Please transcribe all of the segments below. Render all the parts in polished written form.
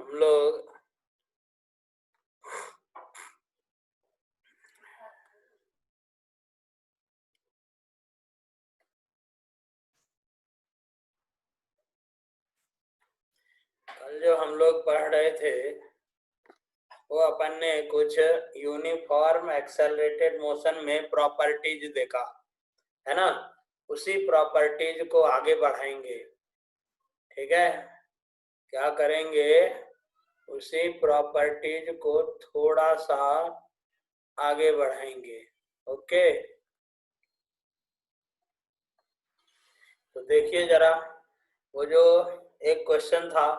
हम लोग कल जो हम लोग पढ़ रहे थे वो अपन ने कुछ यूनिफॉर्म एक्सेलरेटेड मोशन में प्रॉपर्टीज देखा है ना। उसी प्रॉपर्टीज को आगे बढ़ाएंगे। ठीक है, क्या करेंगे, उसी प्रॉपर्टीज को थोड़ा सा आगे बढ़ाएंगे। ओके, तो देखिए जरा, वो जो एक क्वेश्चन था,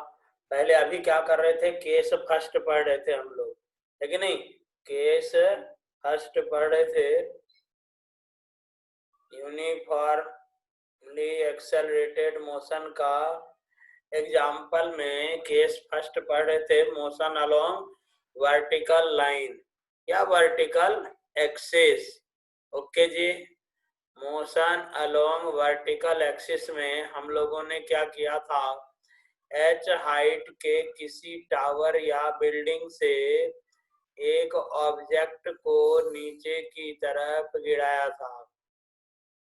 पहले अभी क्या कर रहे थे, केस फर्स्ट पढ़ रहे थे हम लोग, है कि नहीं। केस फर्स्ट पढ़ रहे थे, यूनिफॉर्मली एक्सेलरेटेड मोशन का एग्जाम्पल में केस फर्स्ट पढ़ रहे थे, मोशन अलोंग वर्टिकल लाइन या वर्टिकल एक्सिस। ओके जी, मोशन अलोंग वर्टिकल एक्सिस में हम लोगों ने क्या किया था, एच हाइट के किसी टावर या बिल्डिंग से एक ऑब्जेक्ट को नीचे की तरफ गिराया था,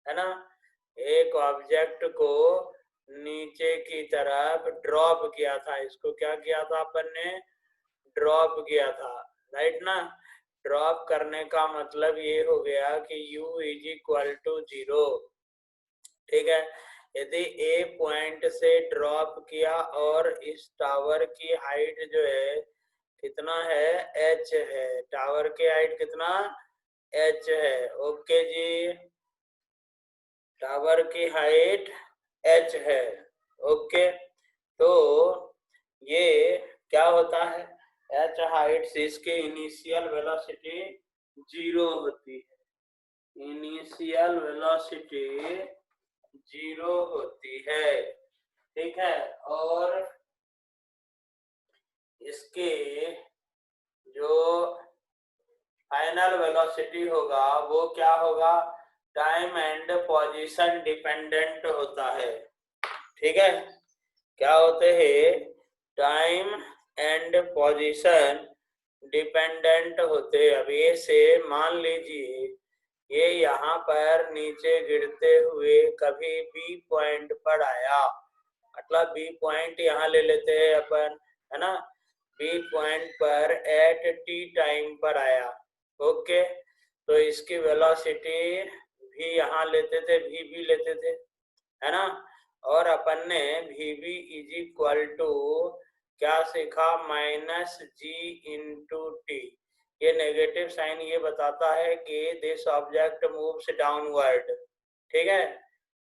है ना। एक ऑब्जेक्ट को नीचे की तरफ ड्रॉप किया था, इसको क्या किया था अपन ने, ड्रॉप किया था, राइट ना। ड्रॉप करने का मतलब ये हो गया कि u इज इक्वल टू 0। ठीक है, यदि ए पॉइंट से ड्रॉप किया और इस टावर की हाइट जो है कितना है, h है, टावर की हाइट कितना, h है। ओके जी, टावर की हाइट h है। ओके, तो ये क्या होता है, h हाइट से इसके इनिशियल वेलोसिटी 0 होती है, इनिशियल वेलोसिटी 0 होती है। ठीक है, और इसके जो फाइनल वेलोसिटी होगा वो क्या होगा, टाइम एंड पोजीशन डिपेंडेंट होता है। ठीक है, क्या होते हैं, टाइम एंड पोजीशन डिपेंडेंट होते। अब ये से मान लीजिए ये यहाँ पर नीचे गिरते हुए कभी बी पॉइंट पर आया, मतलब बी पॉइंट यहाँ ले लेते हैं अपन, है ना। बी पॉइंट पर एट टी टाइम पर आया। ओके, तो इसकी वेलोसिटी भी यहाँ लेते थे, भी लेते थे, है ना। और अपन ने v b is equal to क्या सीखा, माइनस जी इंटू टी। ये नेगेटिव साइन ये बताता है कि दिस ऑब्जेक्ट मूव्स डाउनवर्ड। ठीक है,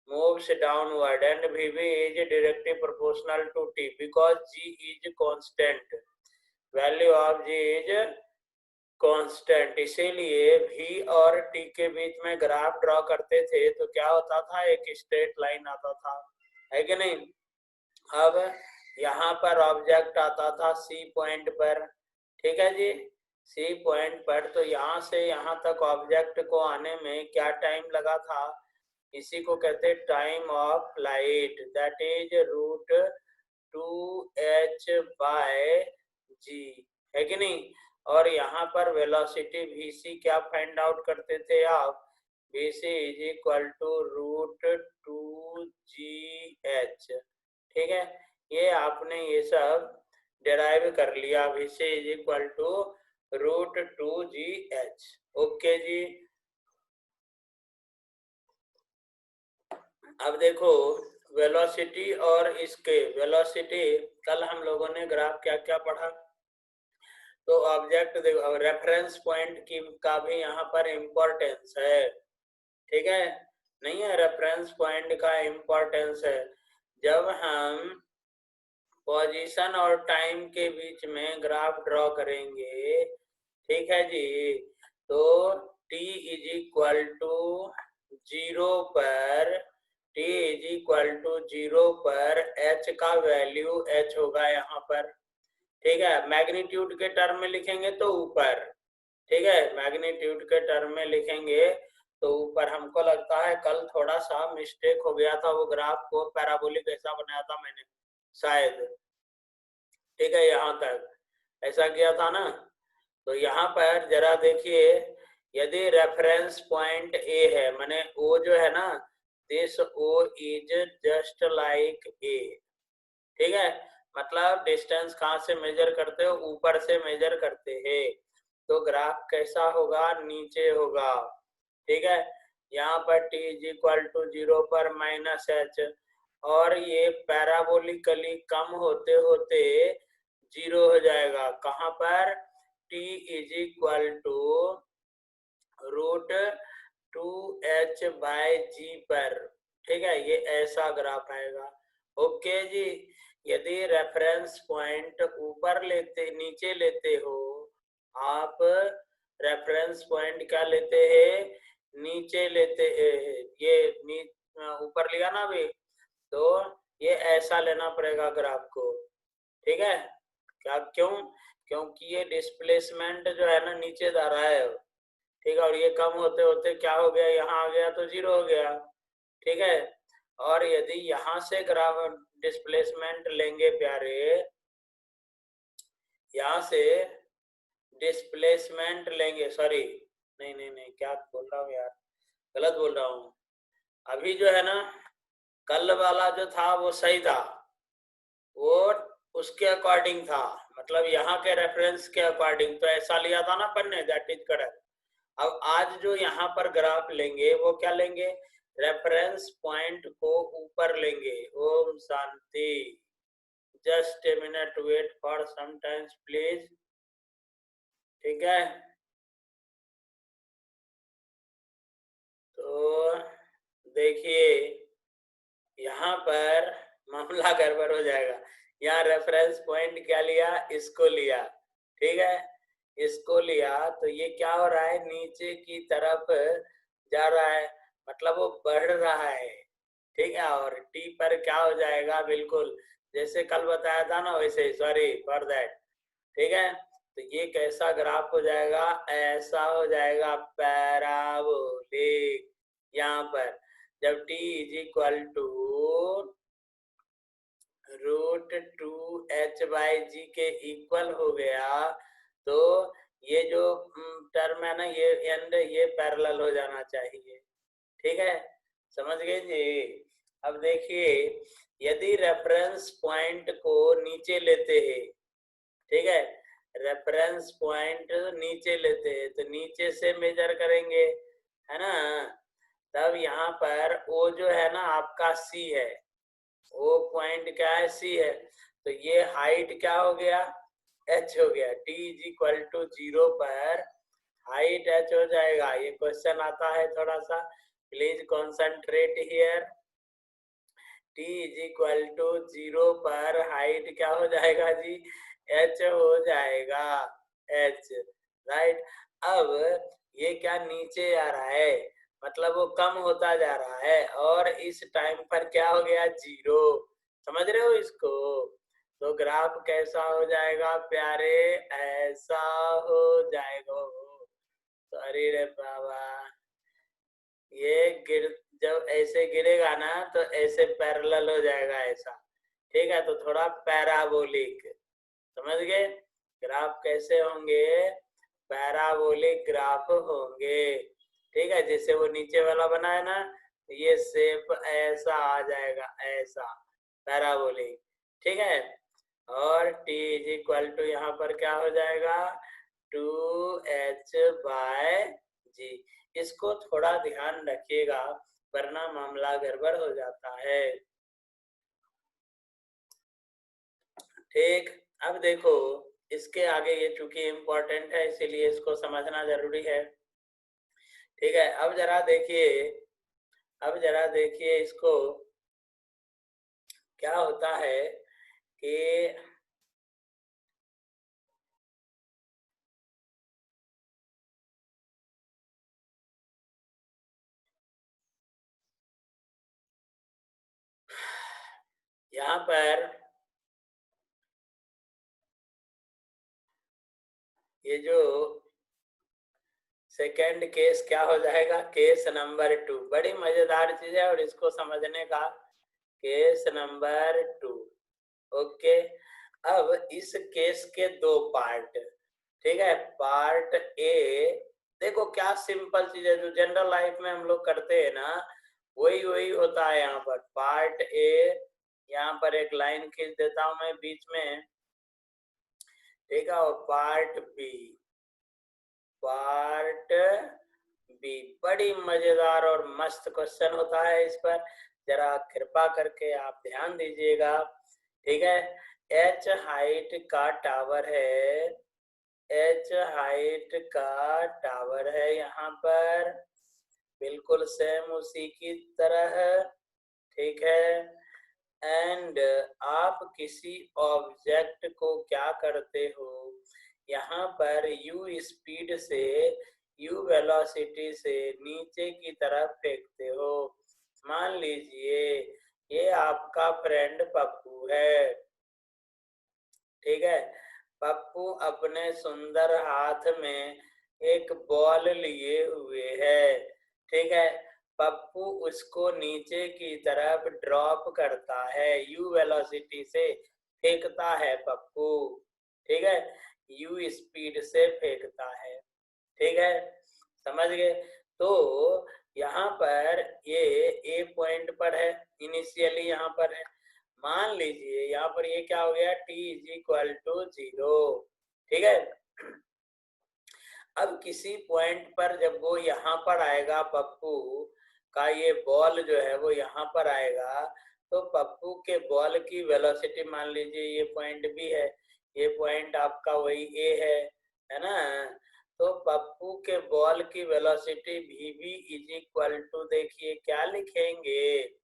moves downward and Vv is directly proportional to t because g is constant, value of g is constant. इसीलिए v और t के बीच में ग्राफ ड्रॉ करते थे तो क्या होता था, एक स्ट्रेट लाइन आता था, है कि नहीं। अब यहाँ पर ऑब्जेक्ट आता था C पॉइंट पर, ठीक है जी, C पॉइंट पर, तो यहाँ से यहाँ तक ऑब्जेक्ट को आने में क्या टाइम लगा था, इसी को कहते हैं time of flight, that is root 2h by g, है कि नहीं। और यहाँ पर वेलोसिटी vc क्या फाइंड आउट करते थे आप, vc is equal to root 2gh। ठीक है, ये आपने ये सब डिराइव कर लिया, vc is equal to root 2gh। Okay जी, अब देखो वेलोसिटी और इसके वेलोसिटी, कल हम लोगों ने ग्राफ क्या क्या पढ़ा, तो ऑब्जेक्ट देखो, रेफरेंस पॉइंट की का भी यहाँ पर इम्पोर्टेंस है। ठीक है, नहीं है, रेफरेंस पॉइंट का इम्पोर्टेंस है। जब हम पोजीशन और टाइम के बीच में ग्राफ ड्रॉ करेंगे, ठीक है जी, तो t इज इक्वल टू 0 पर, t इज इक्वल टू 0 पर h का वैल्यू h होगा यहाँ पर। ठीक है, मैग्नीट्यूड के टर्म में लिखेंगे तो ऊपर, ठीक है, मैग्नीट्यूड के टर्म में लिखेंगे तो ऊपर। हमको लगता है कल थोड़ा सा मिस्टेक हो गया था, वो ग्राफ को पैराबोलिक ऐसा बनाया था मैंने शायद। ठीक है, यहाँ तक ऐसा किया था ना। तो यहाँ पर जरा देखिए, यदि रेफरेंस पॉइंट ए है, माने ओ जो है ना, this O is just like a, ठीक है, मतलब डिस्टेंस कहाँ से मेजर करते हो, ऊपर से मेजर करते हैं, तो ग्राफ कैसा होगा, नीचे होगा, ठीक है। यहाँ पर t इज इक्वल टू 0 पर माइनस एच, और ये पैराबोलिकली कम होते होते 0 हो जाएगा, कहाँ पर, t is equal to √2h/g पर, ठीक है, ये ऐसा ग्राफ आएगा। ओके जी, यदि रेफरेंस पॉइंट ऊपर लेते नीचे लेते हो आप, रेफरेंस पॉइंट क्या लेते हैं, नीचे लेते हैं, ये ऊपर लिया ना अभी, तो ये ऐसा लेना पड़ेगा ग्राफ को, ठीक है। क्या, क्यों, क्योंकि ये डिस्प्लेसमेंट जो है ना नीचे जा रहा है, ठीक है, और ये कम होते होते क्या हो गया, यहाँ आ गया तो 0 हो गया, ठीक है। और यदि यहाँ से ग्राफ डिस्प्लेसमेंट लेंगे प्यारे, यहाँ से डिस्प्लेसमेंट लेंगे, सॉरी, नहीं नहीं नहीं, क्या बोल रहा हूँ यार, गलत बोल रहा हूँ। अभी जो है ना, कल वाला जो था वो सही था, वो उसके अकॉर्डिंग था, मतलब यहाँ के रेफरेंस के अकॉर्डिंग, तो ऐसा लिया था ना अपन ने, दैट इज करेक्ट। अब आज जो यहाँ पर ग्राफ लेंगे वो क्या लेंगे, रेफरेंस पॉइंट को ऊपर लेंगे। ओम शांति, just a minute wait for some times please, ठीक है। तो देखिए यहाँ पर मामला गड़बड़ हो जाएगा, यहाँ रेफरेंस पॉइंट क्या लिया, इसको लिया, ठीक है, इसको लिया, तो ये क्या हो रहा है, नीचे की तरफ जा रहा है, मतलब वो बढ़ रहा है, ठीक है। और टी पर क्या हो जाएगा, बिल्कुल जैसे कल बताया था ना वैसे, सॉरी फॉर दैट, ठीक है। तो ये कैसा ग्राफ हो जाएगा, ऐसा हो जाएगा पैराबोलिक, यहाँ पर जब t is equal to √2h/g के इक्वल हो गया, तो ये जो टर्म है ना, ये एंड ये पैरेलल हो जाना चाहिए, ठीक है, समझ गए जी। अब देखिए, यदि रेफरेंस पॉइंट को नीचे लेते हैं, ठीक है, रेफरेंस पॉइंट नीचे लेते हैं, तो नीचे से मेजर करेंगे, है ना, तब यहाँ पर ओ जो है ना आपका सी है, ओ पॉइंट क्या है, सी है, तो ये हाइट क्या हो गया, एच हो गया, t इज इक्वल टू 0 पर हाइट एच हो जाएगा। ये क्वेश्चन आता है थोड़ा सा, please concentrate here, t is equal to 0 पर हाइट क्या हो जाएगा जी, h हो जाएगा, h, राइट। अब ये क्या नीचे आ रहा है, मतलब वो कम होता जा रहा है, और इस टाइम पर क्या हो गया, 0, समझ रहे हो इसको। तो ग्राफ कैसा हो जाएगा प्यारे, ऐसा हो जाएगा, सॉरी रे बाबा, ये गिर, जब ऐसे गिरेगा ना तो ऐसे पैरेलल हो जाएगा ऐसा, ठीक है, तो थोड़ा पैराबोलिक, समझ गए, ग्राफ कैसे होंगे, पैराबोलिक ग्राफ होंगे, ठीक है, जैसे वो नीचे वाला बना है ना, ये शेप ऐसा आ जाएगा, ऐसा पैराबोलिक, ठीक है। और t इज इक्वल टू यहाँ पर क्या हो जाएगा, 2h/g, इसको थोड़ा ध्यान रखिएगा वरना मामला गड़बड़ हो जाता है, ठीक। अब देखो, इसके आगे ये चूंकि इम्पोर्टेंट है इसीलिए इसको समझना जरूरी है, ठीक है। अब जरा देखिए, अब जरा देखिए इसको, क्या होता है कि यहाँ पर ये जो सेकेंड केस क्या हो जाएगा, केस नंबर 2, बड़ी मजेदार चीज है और इसको समझने का, केस नंबर 2, ओके। अब इस केस के दो पार्ट, ठीक है। पार्ट ए, देखो क्या सिंपल चीज है, जो जनरल लाइफ में हम लोग करते हैं ना, वही वही होता है यहाँ पर। पार्ट ए, यहाँ पर एक लाइन खींच देता हूं मैं बीच में, ठीक है। और पार्ट बी, पार्ट बी बड़ी मजेदार और मस्त क्वेश्चन होता है, इस पर जरा कृपा करके आप ध्यान दीजिएगा, ठीक है। एच हाइट का टावर है, एच हाइट का टावर है यहाँ पर, बिल्कुल सेम उसी की तरह, ठीक है। एंड आप किसी ऑब्जेक्ट को क्या करते हो, यहाँ पर u स्पीड से, u वेलोसिटी से नीचे की तरफ फेंकते हो। मान लीजिए ये आपका फ्रेंड पप्पू है, ठीक है। पप्पू अपने सुंदर हाथ में एक बॉल लिए हुए है, ठीक है। पप्पू उसको नीचे की तरफ ड्रॉप करता है, यू वेलोसिटी से फेंकता है पप्पू, ठीक है। यू स्पीड से फेंकता है, ठीक है। समझ गए? तो यहाँ पर ये ए पॉइंट पर है, इनिशियली यहाँ पर है। मान लीजिए यहाँ पर ये क्या हो गया, t इज इक्वल टू 0, ठीक है। अब किसी पॉइंट पर जब वो यहाँ पर आएगा, पप्पू का ये बॉल जो है वो यहाँ पर आएगा, तो पप्पू के बॉल की वेलोसिटी, मान लीजिए ये पॉइंट भी है, ये पॉइंट आपका वही ए है ना। तो पप्पू के बॉल की velocity v b is equal to, देखिए क्या लिखेंगे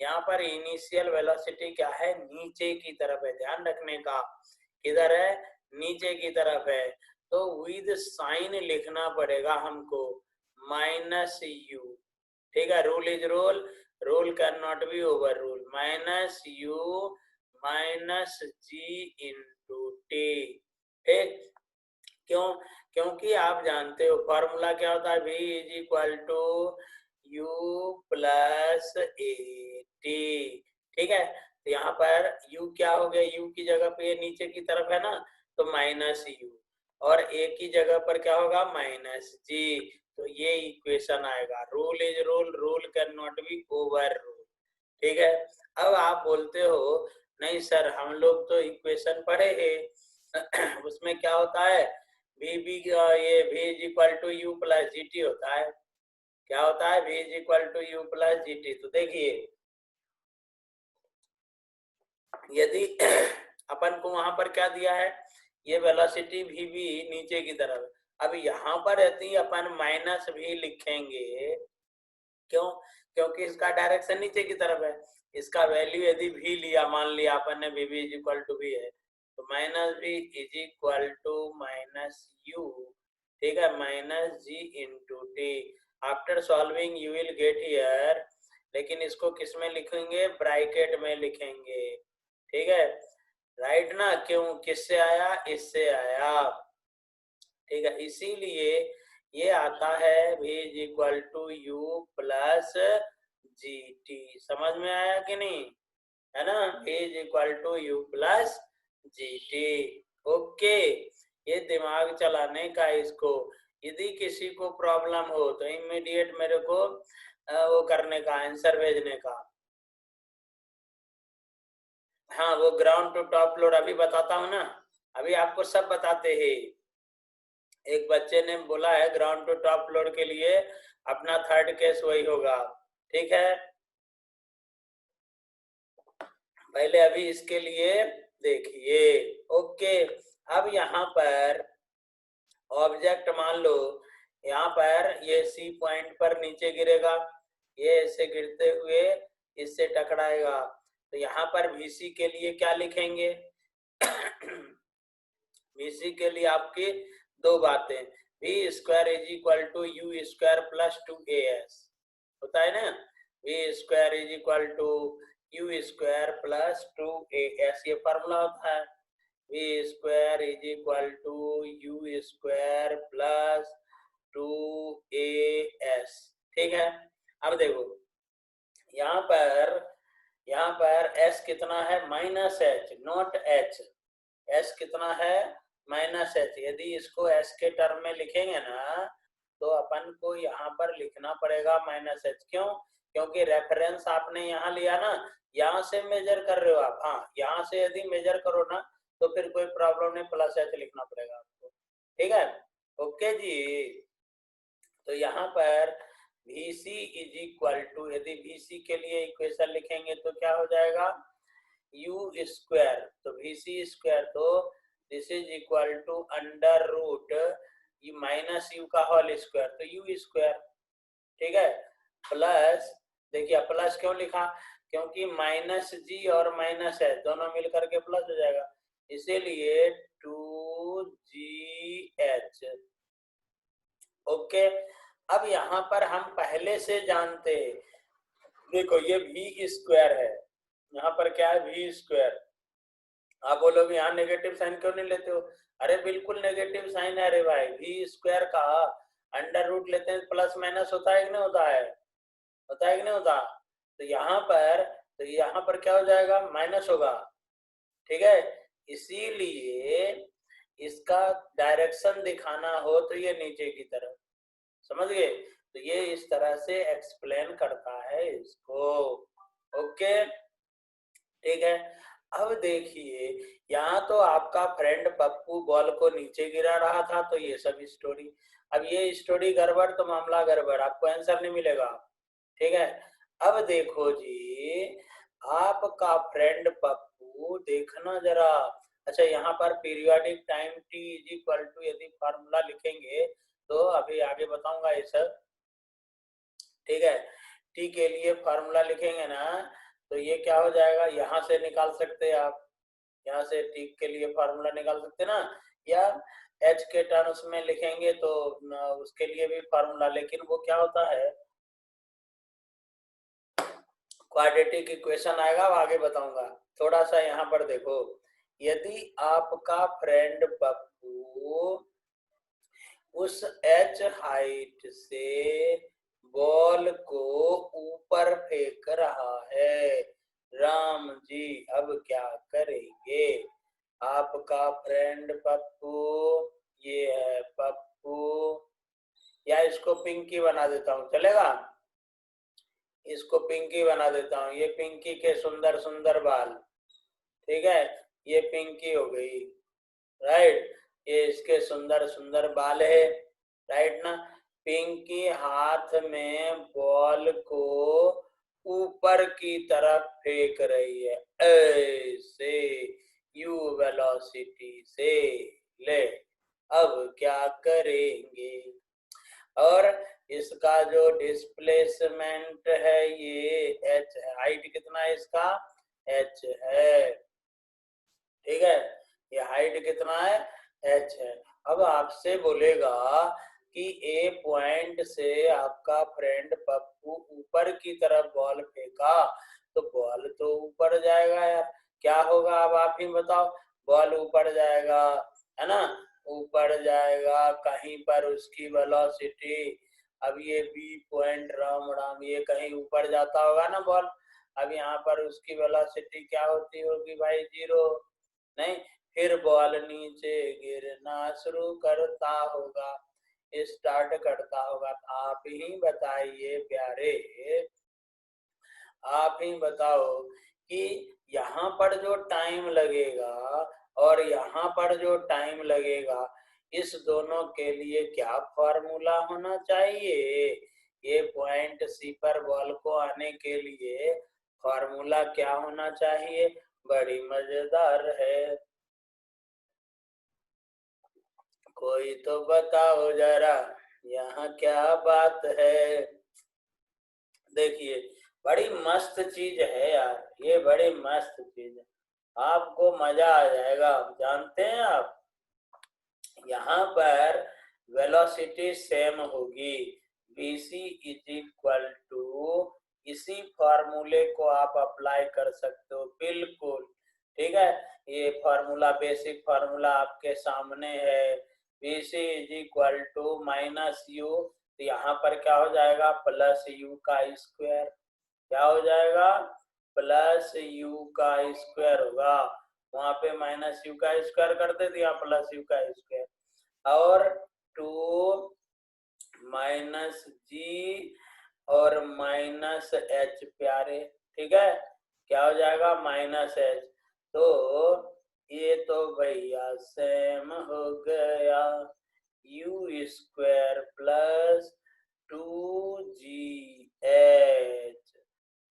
यहाँ पर, इनिशियल वेलोसिटी क्या है, नीचे की तरफ है, ध्यान रखने का, किधर है, नीचे की तरफ है। तो विद साइन लिखना पड़ेगा हमको, माइनस यू, ठीक है। Rule is rule, rule can not be over rule, minus u minus g into t, ठीक। क्यों? क्योंकि आप जानते हो फॉर्मूला क्या होता है, v is equal to you plus A t, ठीक है। तो यहाँ पर u क्या हो गया, u की जगह पे ये नीचे की तरफ है ना, तो माइनस यू, और a की जगह पर क्या होगा, माइनस जी। तो ये इक्वेशन आएगा। Rule is rule, rule can not be over rule, ठीक है। अब आप बोलते हो नहीं सर हम लोग तो इक्वेशन पढ़े हैं उसमें क्या होता है, वी बी, ये v is equal to you plus g t होता है। क्या होता है, v is equal to you plus g t. तो देखिए यदि अपन को वहां पर क्या दिया है, ये वेलोसिटी वी बी नीचे की तरफ, अब यहाँ पर रहती अपन माइनस भी लिखेंगे, क्यों? क्योंकि इसका डायरेक्शन नीचे की तरफ है। इसका वैल्यू यदि भी लिया, मान लिया अपन ने v b is equal to भी है, तो माइनस भी is equal to minus u, ठीक है, minus g into t. After solving you will get here, लेकिन इसको किस में लिखेंगे, ब्रैकेट में लिखेंगे, ठीक है। राइट ना, क्यों, किससे आया, इससे आया, ठीक है। इसीलिए ये आता है v is equal to you plus g t. समझ में आया कि नहीं, है ना, v is equal to you plus g t. Okay, ये दिमाग चलाने का इसको, यदि किसी को प्रॉब्लम हो तो इमीडिएट मेरे को वो करने का, आंसर भेजने का। हाँ, वो ग्राउंड टू टॉप लोड अभी बताता हूँ ना, अभी आपको सब बताते हैं। एक बच्चे ने बोला है ग्राउंड टू टॉप लोड के लिए अपना थर्ड केस वही होगा, ठीक है। पहले अभी इसके लिए देखिए, ओके। अब यहाँ पर ऑब्जेक्ट मान लो, यहाँ पर ये सी पॉइंट पर नीचे गिरेगा, ये ऐसे गिरते हुए इससे टकराएगा, तो यहाँ पर वीसी के लिए क्या लिखेंगे वीसी के लिए आपकी दो बातें, v square is equal to you square plus two a s होता है ना, v square is equal to you square plus two a s, ये फॉर्मूला होता है। V square is equal to you square plus two a s, ठीक है। अब देखो यहाँ पर s कितना है, minus h, not h, s कितना है माइनस एच। यदि इसको एस के टर्म में लिखेंगे ना तो अपन को यहाँ पर लिखना पड़ेगा माइनस एच। क्यों? क्योंकि रेफरेंस आपने यहाँ लिया ना, यहाँ से मेजर कर रहे हो आप। हाँ, यहाँ से यदि मेजर करो ना तो फिर कोई प्रॉब्लम नहीं, प्लस एच लिखना पड़ेगा आपको। ठीक है, ओके जी। तो यहाँ पर VC इज इक्वल टू, यदि VC के लिए इक्वेशन लिखेंगे तो क्या हो जाएगा U स्क्वायर। तो VC स्क्वायर, तो this is equal to under root minus U का होल स्क्वायर, तो U स्क्वायर। ठीक है, प्लस, देखिए प्लस क्यों लिखा, क्योंकि माइनस जी और माइनस एच दोनों मिलकर के प्लस हो जाएगा, इसीलिए 2GH। ओके, अब यहाँ पर हम पहले से जानते, देखो ये V स्क्वायर है, यहाँ पर क्या है V स्क्वायर। आप बोलोगे यहाँ नेगेटिव साइन क्यों नहीं लेते हो? अरे बिल्कुल नेगेटिव साइन है अरे भाई, V स्क्वायर का अंडर रूट लेते हैं प्लस माइनस होता है कि नहीं होता है? होता है कि नहीं होता? तो यहाँ पर क्या हो जाएगा, माइनस होगा। ठीक है, इसीलिए इसका डायरेक्शन दिखाना हो तो ये नीचे की तरफ, समझ गए? तो ये इस तरह से एक्सप्लेन करता है इसको। ओके, ठीक है। अब देखिए, यहाँ तो आपका फ्रेंड पप्पू बॉल को नीचे गिरा रहा था, तो ये सब स्टोरी। अब ये स्टोरी गड़बड़ तो मामला गड़बड़, आपको आंसर नहीं मिलेगा। ठीक है, अब देखो जी, आपका फ्रेंड पप्पू, देखना जरा। अच्छा, यहाँ पर periodic time T is equal to, यदि फार्मूला लिखेंगे तो अभी आगे बताऊंगा ये सब। ठीक है, टी के लिए फार्मूला लिखेंगे ना तो ये क्या हो जाएगा, यहाँ से निकाल सकते हैं आप, यहाँ से टी के लिए फार्मूला निकाल सकते ना, या एच के टर्म्स में लिखेंगे तो उसके लिए भी फार्मूला, लेकिन वो क्या होता है, क्वाड्रेटिक इक्वेशन आएगा, वो आगे बताऊंगा। थोड़ा सा यहाँ पर देखो, यदि आपका फ्रेंड पप्पू उस एच हाइट से बॉल को ऊपर फेंक रहा है, राम जी अब क्या करेंगे? आपका फ्रेंड पप्पू, ये है पप्पू, या इसको पिंकी बना देता हूँ, चलेगा? इसको पिंकी बना देता हूँ, ये पिंकी के सुंदर सुंदर बाल। ठीक है, ये पिंकी हो गई, राइट, ये इसके सुंदर सुंदर बाल है, राइट ना। पिंकी हाथ में बॉल को ऊपर की तरफ फेंक रही है, ऐसे यू वेलोसिटी से। ले, अब क्या करेंगे? और इसका जो डिस्प्लेसमेंट है ये एच है, हाइट कितना है इसका, एच है। ठीक है, ये हाइट कितना है, एच है। अब आपसे बोलेगा कि ए पॉइंट से आपका फ्रेंड पप्पू ऊपर की तरफ बॉल फेंका, तो बॉल तो ऊपर जाएगा यार, क्या होगा अब आप ही बताओ? बॉल ऊपर जाएगा, है ना, ऊपर जाएगा, कहीं पर उसकी वेलोसिटी, अब ये बी पॉइंट, राम राम, ये कहीं ऊपर जाता होगा ना बॉल, अब यहाँ पर उसकी वेलोसिटी क्या होती होगी भाई, 0। नहीं, फिर बॉल नीचे गिरना शुरू करता होगा, स्टार्ट करता होगा। आप ही बताइए प्यारे, आप ही बताओ कि यहाँ पर जो टाइम लगेगा और यहाँ पर जो टाइम लगेगा, इस दोनों के लिए क्या फॉर्मूला होना चाहिए? ये पॉइंट सी पर बॉल को आने के लिए फॉर्मूला क्या होना चाहिए? बड़ी मजेदार है, कोई तो बताओ जरा, यहाँ क्या बात है? देखिए, बड़ी मस्त चीज है यार, ये बड़ी मस्त चीज है, आपको मजा आ जाएगा। जानते हैं आप, यहाँ पर वेलोसिटी सेम होगी, bc इज इक्वल टू, इसी फॉर्मूले को आप अप्लाई कर सकते हो बिल्कुल। ठीक है, ये फॉर्मूला, बेसिक फॉर्मूला आपके सामने है, bc is equal to minus U, तो यहाँ पर क्या हो जाएगा, प्लस यू का स्क्वायर। क्या हो जाएगा, प्लस यू का स्क्वायर होगा। वहां पे माइनस यू का स्क्वायर करते थे, यहाँ प्लस यू का स्क्वायर, और 2 माइनस जी और माइनस एच प्यारे, ठीक है, क्या हो जाएगा माइनस एच। तो ये तो भैया सेम हो गया, यू स्क्वायर प्लस 2gh,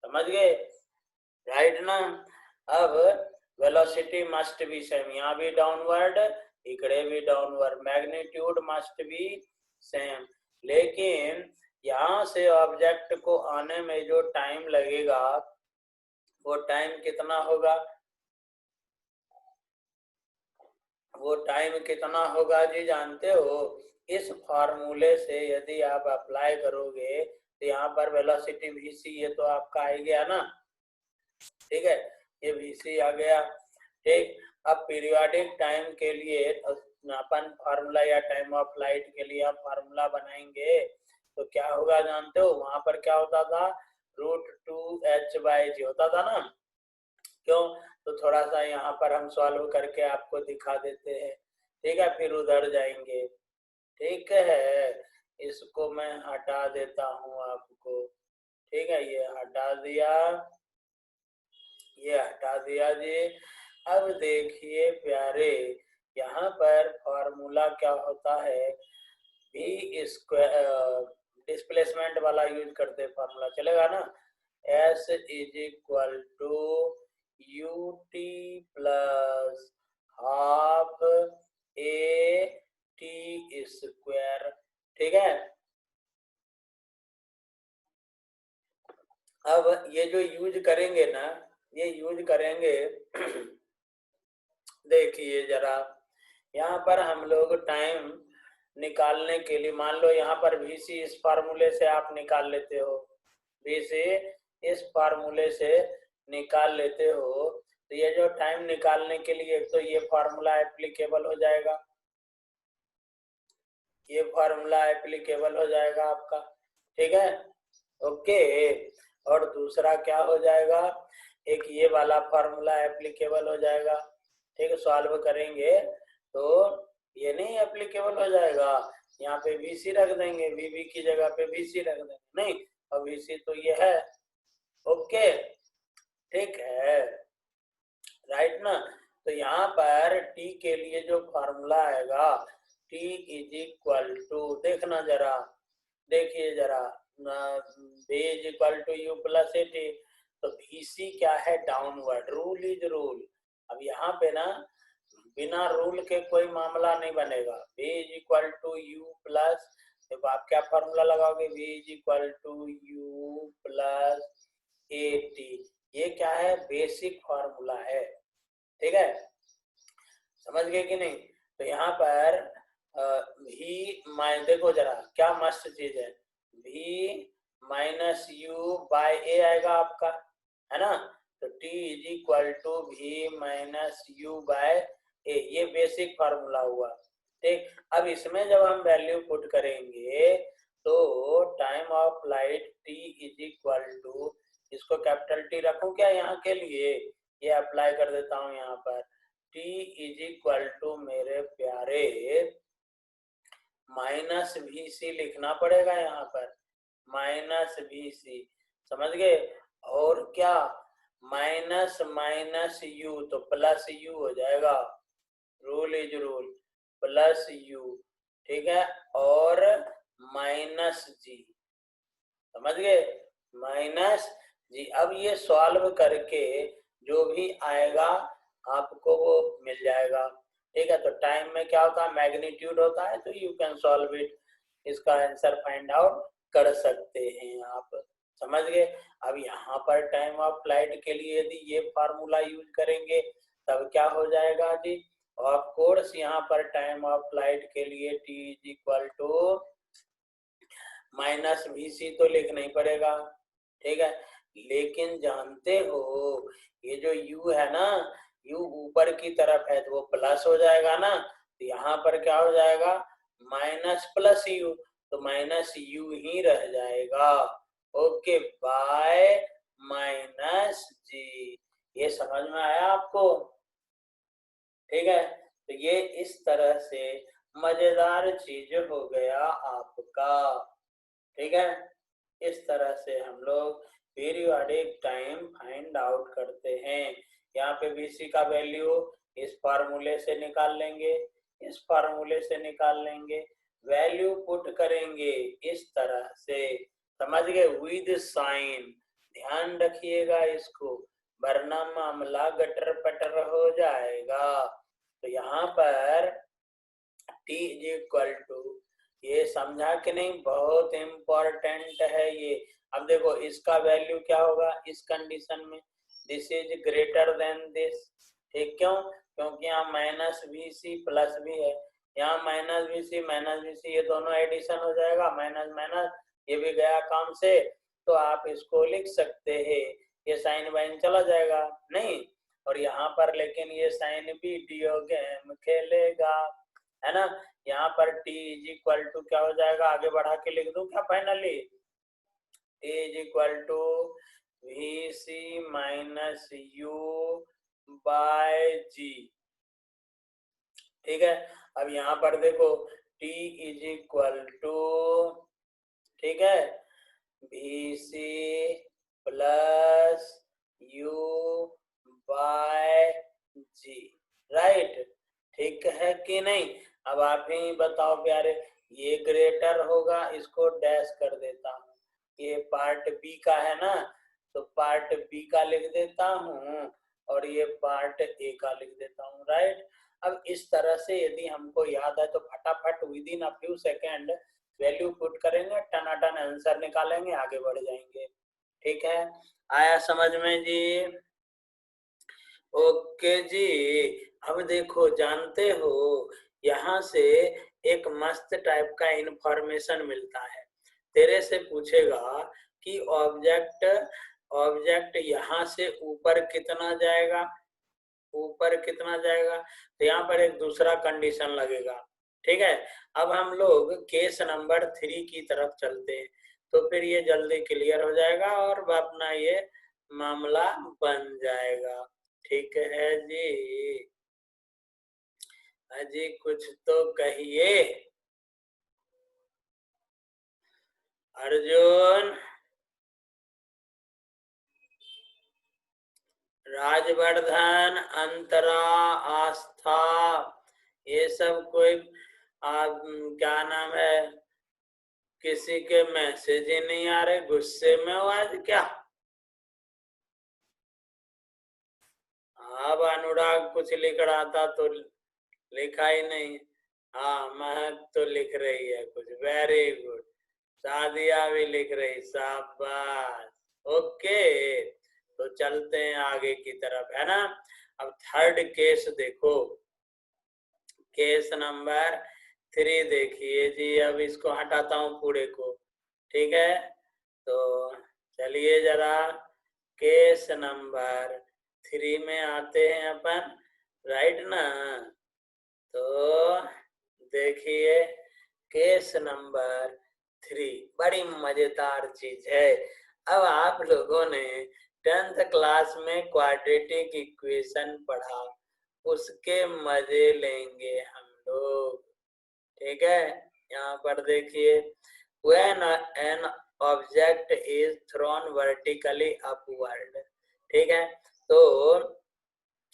समझ गए, राइट ना। अब वेलोसिटी मस्ट बी सेम, यहाँ भी डाउनवर्ड इकडे भी downward, magnitude must be same, लेकिन यहाँ से ऑब्जेक्ट को आने में जो टाइम लगेगा वो टाइम कितना होगा, वो टाइम कितना होगा जी जानते हो। इस फॉर्मूले से यदि आप अप्लाई करोगे तो यहाँ पर वेलोसिटी vc ये तो आपका आ गया ना, ठीक है, ये vc आ गया, ठीक। अब पीरियोडिक टाइम के लिए अपन फार्मूला या टाइम ऑफ फ्लाइट के लिए आप फार्मूला बनाएंगे तो क्या होगा जानते हो, वहां पर क्या होता था, √2h/g होता था ना, क्यों, तो थोड़ा सा यहाँ पर हम सॉल्व करके आपको दिखा देते हैं, ठीक है, फिर उधर जाएंगे, ठीक है, इसको मैं हटा देता हूँ आपको, ठीक है, ये हटा दिया, ये हटा दिया जी। अब देखिए प्यारे, यहाँ पर फॉर्मूला क्या होता है, v स्क्वायर, डिस्प्लेसमेंट वाला यूज करते हैं फॉर्मूला, चलेगा ना, s is equal to U T plus half A T square, ठीक है। अब ये जो यूज करेंगे ना, ये यूज करेंगे देखिए जरा, यहाँ पर हम लोग टाइम निकालने के लिए, मान लो यहाँ पर vc इस फार्मूले से आप निकाल लेते हो, vc इस फार्मूले से निकाल लेते हो, तो ये जो टाइम निकालने के लिए एक तो ये फार्मूला एप्लीकेबल हो जाएगा, ये फार्मूला एप्लीकेबल हो जाएगा आपका, ठीक है, ओके। और दूसरा क्या हो जाएगा, एक ये वाला फार्मूला एप्लीकेबल हो जाएगा, ठीक है, सॉल्व करेंगे तो ये नहीं एप्लीकेबल हो जाएगा, यहाँ पे vc रख देंगे, vb की जगह पे vc रख देंगे, नहीं, और vc तो ये है, ओके, ठीक है, राइट ना। तो यहाँ पर t के लिए जो फार्मूला आएगा, t इज इक्वल टू, देखना जरा, देखिए जरा, v is equal to you plus A T, तो vc क्या है, डाउनवर्ड, रूल इज रूल। अब यहाँ पे ना बिना रूल के कोई मामला नहीं बनेगा, v is equal to you plus, देखो आप क्या फार्मूला लगाओगे, v is equal to you plus A T, ये क्या है, बेसिक फार्मूला है, ठीक है, समझ गए कि नहीं। तो यहाँ पर भी माइन, देखो जरा क्या मस्त चीज है, v minus u by a आएगा आपका, है ना, तो t is equal to v minus u by a, ये बेसिक फार्मूला हुआ, ठीक। अब इसमें जब हम वैल्यू पुट करेंगे तो time of flight t is equal to, इसको कैपिटल T रखूं क्या यहाँ के लिए, ये अप्लाई कर देता हूँ यहाँ पर, t इज इक्वल टू मेरे प्यारे माइनस vc लिखना पड़ेगा यहाँ पर, माइनस vc, समझ गए, और क्या, माइनस माइनस यू तो प्लस यू हो जाएगा, rule is rule, plus you, ठीक है, और माइनस जी, समझ गए, माइनस जी। अब ये सॉल्व करके जो भी आएगा आपको वो मिल जाएगा, ठीक है। तो टाइम में क्या होता है, मैग्नीट्यूड होता है, तो यू कैन सॉल्व इट, इसका आंसर फाइंड आउट कर सकते हैं आप, समझ गए। अब यहाँ पर टाइम ऑफ फ्लाइट के लिए यदि ये फार्मूला यूज करेंगे तब क्या हो जाएगा जी, ऑफ कोर्स यहाँ पर टाइम ऑफ फ्लाइट के लिए t is equal to minus vc तो लिखना ही पड़ेगा, ठीक है, लेकिन जानते हो ये जो u है ना, u ऊपर की तरफ है तो वो प्लस हो जाएगा ना, तो यहाँ पर क्या हो जाएगा, माइनस प्लस u, तो माइनस u ही रह जाएगा, ओके, बाय माइनस जी, ये समझ में आया आपको। ठीक है, तो ये इस तरह से मजेदार चीज हो गया आपका। ठीक है, इस तरह से हम लोग पीरियोडिक टाइम फाइंड आउट करते हैं। यहाँ पे बीसी का वैल्यू इस फार्मूले से निकाल लेंगे, इस फार्मूले से निकाल लेंगे, वैल्यू पुट करेंगे इस तरह से, समझ गए, विद साइन। ध्यान रखिएगा इसको, वरना मामला गटर पटर हो जाएगा। तो यहाँ पर t इज इक्वल टू, ये समझा कि नहीं, बहुत इंपॉर्टेंट है ये। अब देखो इसका वैल्यू क्या होगा इस कंडीशन में, this is greater than this. ठीक, क्यों? क्योंकि यहाँ माइनस बी सी प्लस भी है, यहाँ माइनस बी सी ये दोनों एडिशन हो जाएगा, माइनस माइनस ये भी गया काम से। तो आप इसको लिख सकते हैं, ये साइन वाइन चला जाएगा नहीं, और यहाँ पर लेकिन ये साइन वीडियो गेम खेलेगा, है ना। यहाँ पर t इज इक्वल टू क्या हो जाएगा, आगे बढ़ा के लिख दूं क्या finally, t is equal to v c minus u by g. ठीक है, अब यहाँ पर देखो t इज इक्वल टू, ठीक है, V C plus U by G, right. ठीक है कि नहीं? अब आप ही बताओ प्यारे, ये ग्रेटर होगा, इसको डैश कर देता हूँ, ये पार्ट बी का है ना, तो पार्ट बी का लिख देता हूँ और ये पार्ट ए का लिख देता हूँ, राइट। अब इस तरह से यदि हमको याद है तो फटाफट with in a few second value put करेंगे, टनाटन आंसर निकालेंगे, आगे बढ़ जाएंगे। ठीक है, आया समझ में जी? ओके जी। अब देखो, जानते हो यहाँ से एक मस्त टाइप का इंफॉर्मेशन मिलता है, तेरे से पूछेगा कि ऑब्जेक्ट यहाँ से ऊपर कितना जाएगा, ऊपर कितना जाएगा, तो यहाँ पर एक दूसरा कंडीशन लगेगा। ठीक है, अब हम लोग केस नंबर 3 की तरफ चलते हैं, तो फिर ये जल्दी क्लियर हो जाएगा और अपना ये मामला बन जाएगा। ठीक है जी, अजी कुछ तो कहिए अर्जुन, राजवर्धन, अंतरा, आस्था, ये सब कोई क्या नाम है, किसी के मैसेज ही नहीं आ रहे, गुस्से में हो आज क्या? अब अनुराग कुछ लिख रहा था तो लिखा ही नहीं। हाँ, महक तो लिख रही है कुछ, वेरी गुड। सादिया भी लिख रही, शाबाश। ओके, तो चलते हैं आगे की तरफ, है ना। अब थर्ड केस देखो, केस नंबर 3 देखिए जी। अब इसको हटाता हूं पूरे को, ठीक है। तो चलिए जरा केस नंबर 3 में आते हैं अपन, राइट ना। तो देखिए केस नंबर 3 बड़ी मजेदार चीज है। अब आप लोगों ने 10th क्लास में क्वाड्रेटिक इक्वेशन पढ़ा, उसके मजे लेंगे हम लोग। ठीक है, यहाँ पर देखिए, when an object is thrown vertically upward, ठीक है, तो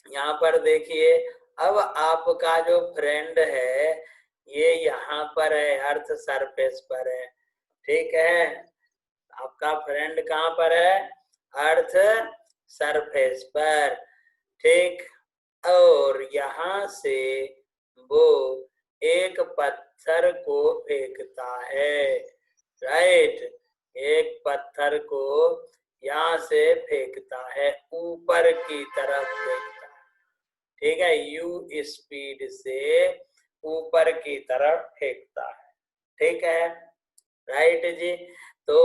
यहाँ पर देखिए, अब आपका जो फ्रेंड है ये यहाँ पर है, अर्थ सरफेस पर है। ठीक है, आपका फ्रेंड कहाँ पर है, अर्थ सरफेस पर। ठीक, और यहाँ से वो एक पत्थर को फेंकता है, राइट। एक पत्थर को यहाँ से फेंकता है, ऊपर की तरफ फेंकता है। ठीक है, यू स्पीड से ऊपर की तरफ फेंकता है। ठीक है, राइट जी। तो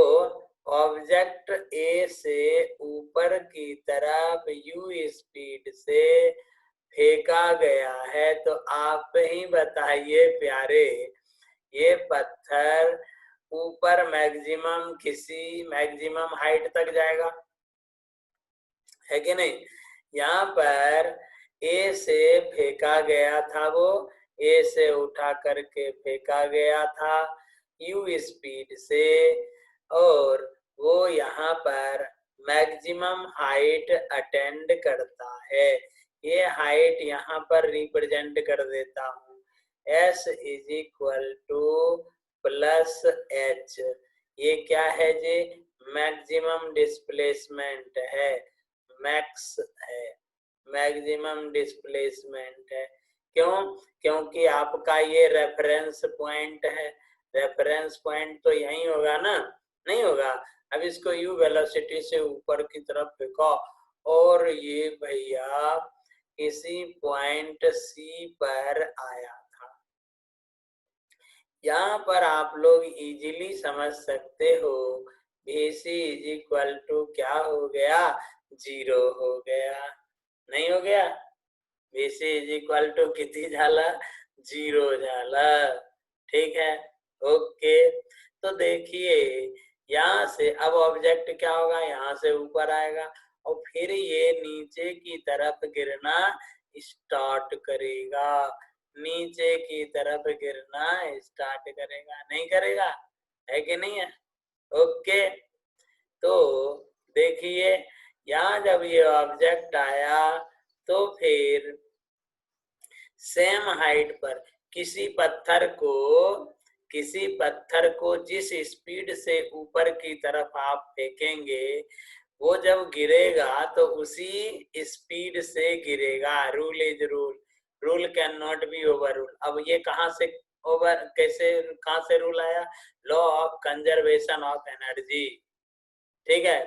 ऑब्जेक्ट ए से ऊपर की तरफ यू स्पीड से फेंका गया है, तो आप ही बताइए प्यारे, ये पत्थर ऊपर मैक्सिमम हाइट तक जाएगा, है कि नहीं? यहाँ पर ए से फेंका गया था, वो ए से उठा करके फेंका गया था यू स्पीड से, और वो यहाँ पर मैक्सिमम हाइट अटेंड करता है। ये हाइट यहाँ पर रिप्रेजेंट कर देता हूँ, s is equal two plus H. ये क्या है जी? मैक्सिमम डिस्प्लेसमेंट है, मैक्स है, मैक्सिमम डिस्प्लेसमेंट है। क्यों? क्योंकि आपका ये रेफरेंस पॉइंट है, रेफरेंस पॉइंट तो यही होगा ना, नहीं होगा? अब इसको यू वेलोसिटी से ऊपर की तरफ फेंको और ये भैया किसी पॉइंट सी पर आया था। यहाँ पर आप लोग इजीली समझ सकते हो, VC इज इक्वल टू क्या हो गया? 0 हो गया, नहीं हो गया? VC इज इक्वल टू किती झाला? 0 झाला। ठीक है, ओके। तो देखिए यहाँ से अब ऑब्जेक्ट क्या होगा? यहाँ से ऊपर आएगा और फिर ये नीचे की तरफ गिरना स्टार्ट करेगा, नीचे की तरफ गिरना स्टार्ट करेगा, नहीं करेगा? है कि नहीं है? ओके। तो देखिए यहाँ जब ये ऑब्जेक्ट आया तो फिर सेम हाइट पर किसी पत्थर को जिस स्पीड से ऊपर की तरफ आप फेंकेंगे, वो जब गिरेगा तो उसी स्पीड से गिरेगा। Rule is rule, rule can not be over rule. अब ये कहाँ से कहाँ से रूल आया? Law of conservation of energy. ठीक है,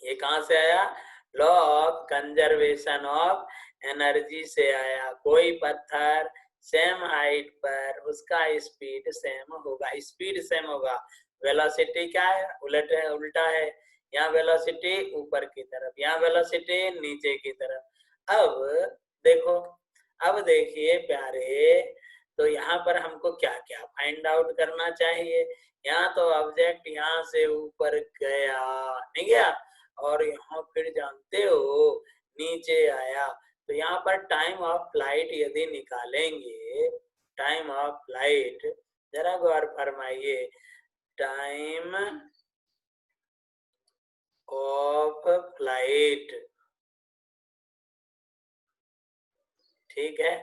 ये कहाँ से आया? Law of conservation of energy से आया। कोई पत्थर सेम हाइट पर उसका स्पीड सेम होगा, स्पीड सेम होगा। वेलोसिटी क्या है? उल्टा है। यहाँ वेलोसिटी ऊपर की तरफ, यहाँ वेलोसिटी नीचे की तरफ। अब देखो, अब देखिए प्यारे, तो यहाँ पर हमको क्या क्या फाइंड आउट करना चाहिए? यहाँ तो ऑब्जेक्ट यहाँ से ऊपर गया, नहीं गया? और यहाँ फिर जानते हो नीचे आया, तो यहाँ पर टाइम ऑफ फ्लाइट यदि निकालेंगे, टाइम ऑफ फ्लाइट जरा गौर फरमाइए, टाइम ऑफ फ्लाइट, ठीक है।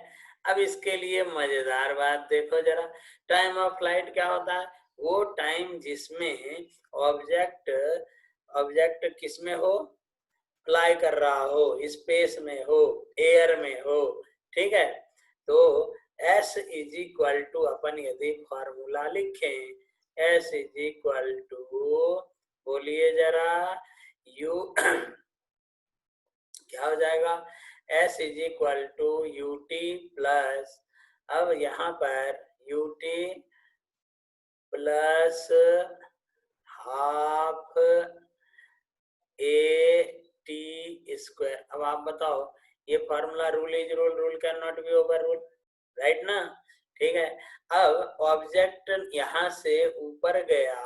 अब इसके लिए मजेदार बात देखो जरा, टाइम ऑफ फ्लाइट क्या होता है? वो टाइम जिसमें ऑब्जेक्ट ऑब्जेक्ट किसमें हो? फ्लाई कर रहा हो, स्पेस में हो, एयर में हो, ठीक है। तो S इज इक्वल टू, अपन यदि फॉर्मूला लिखें, S इज इक्वल टू, बोलिए जरा, U क्या हो जाएगा? S is equal to UT plus, अब यहाँ पर UT plus half AT square. अब आप बताओ, ये formula rule is rule, rule can not be over rule, right ना? ठीक है। अब ऑब्जेक्ट यहाँ से ऊपर गया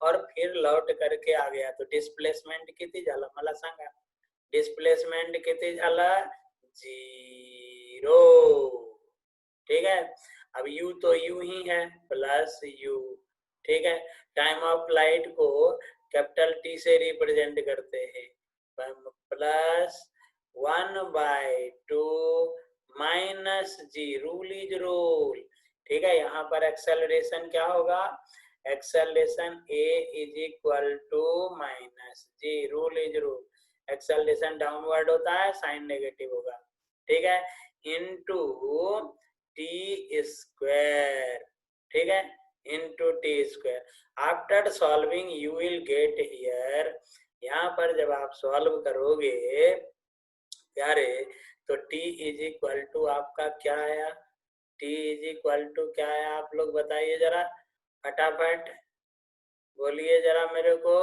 और फिर लौट करके आ गया, तो डिस्प्लेसमेंट किती झाला मला सांगा? डिस्प्लेसमेंट किती झाला? 0। ठीक है। अब U तो U ही है, प्लस U, ठीक है। टाइम ऑफ फ्लाइट को कैपिटल T से रिप्रेजेंट करते हैं, plus 1/2 minus G, rule is rule, ठीक है। यहाँ पर एक्सेलरेशन क्या होगा? Acceleration A is equal to minus G, rule is rule. Acceleration downward होता है, साइन नेगेटिव होगा, ठीक है, इनटू T स्क्वायर, ठीक है, into T square. After solving you will get here, यहाँ पर जब आप सॉल्व करोगे प्यारे, तो T इज इक्वल टू आपका क्या आया? T इज इक्वल टू क्या आया? आप लोग बताइए जरा फटाफट, बोलिए जरा मेरे को।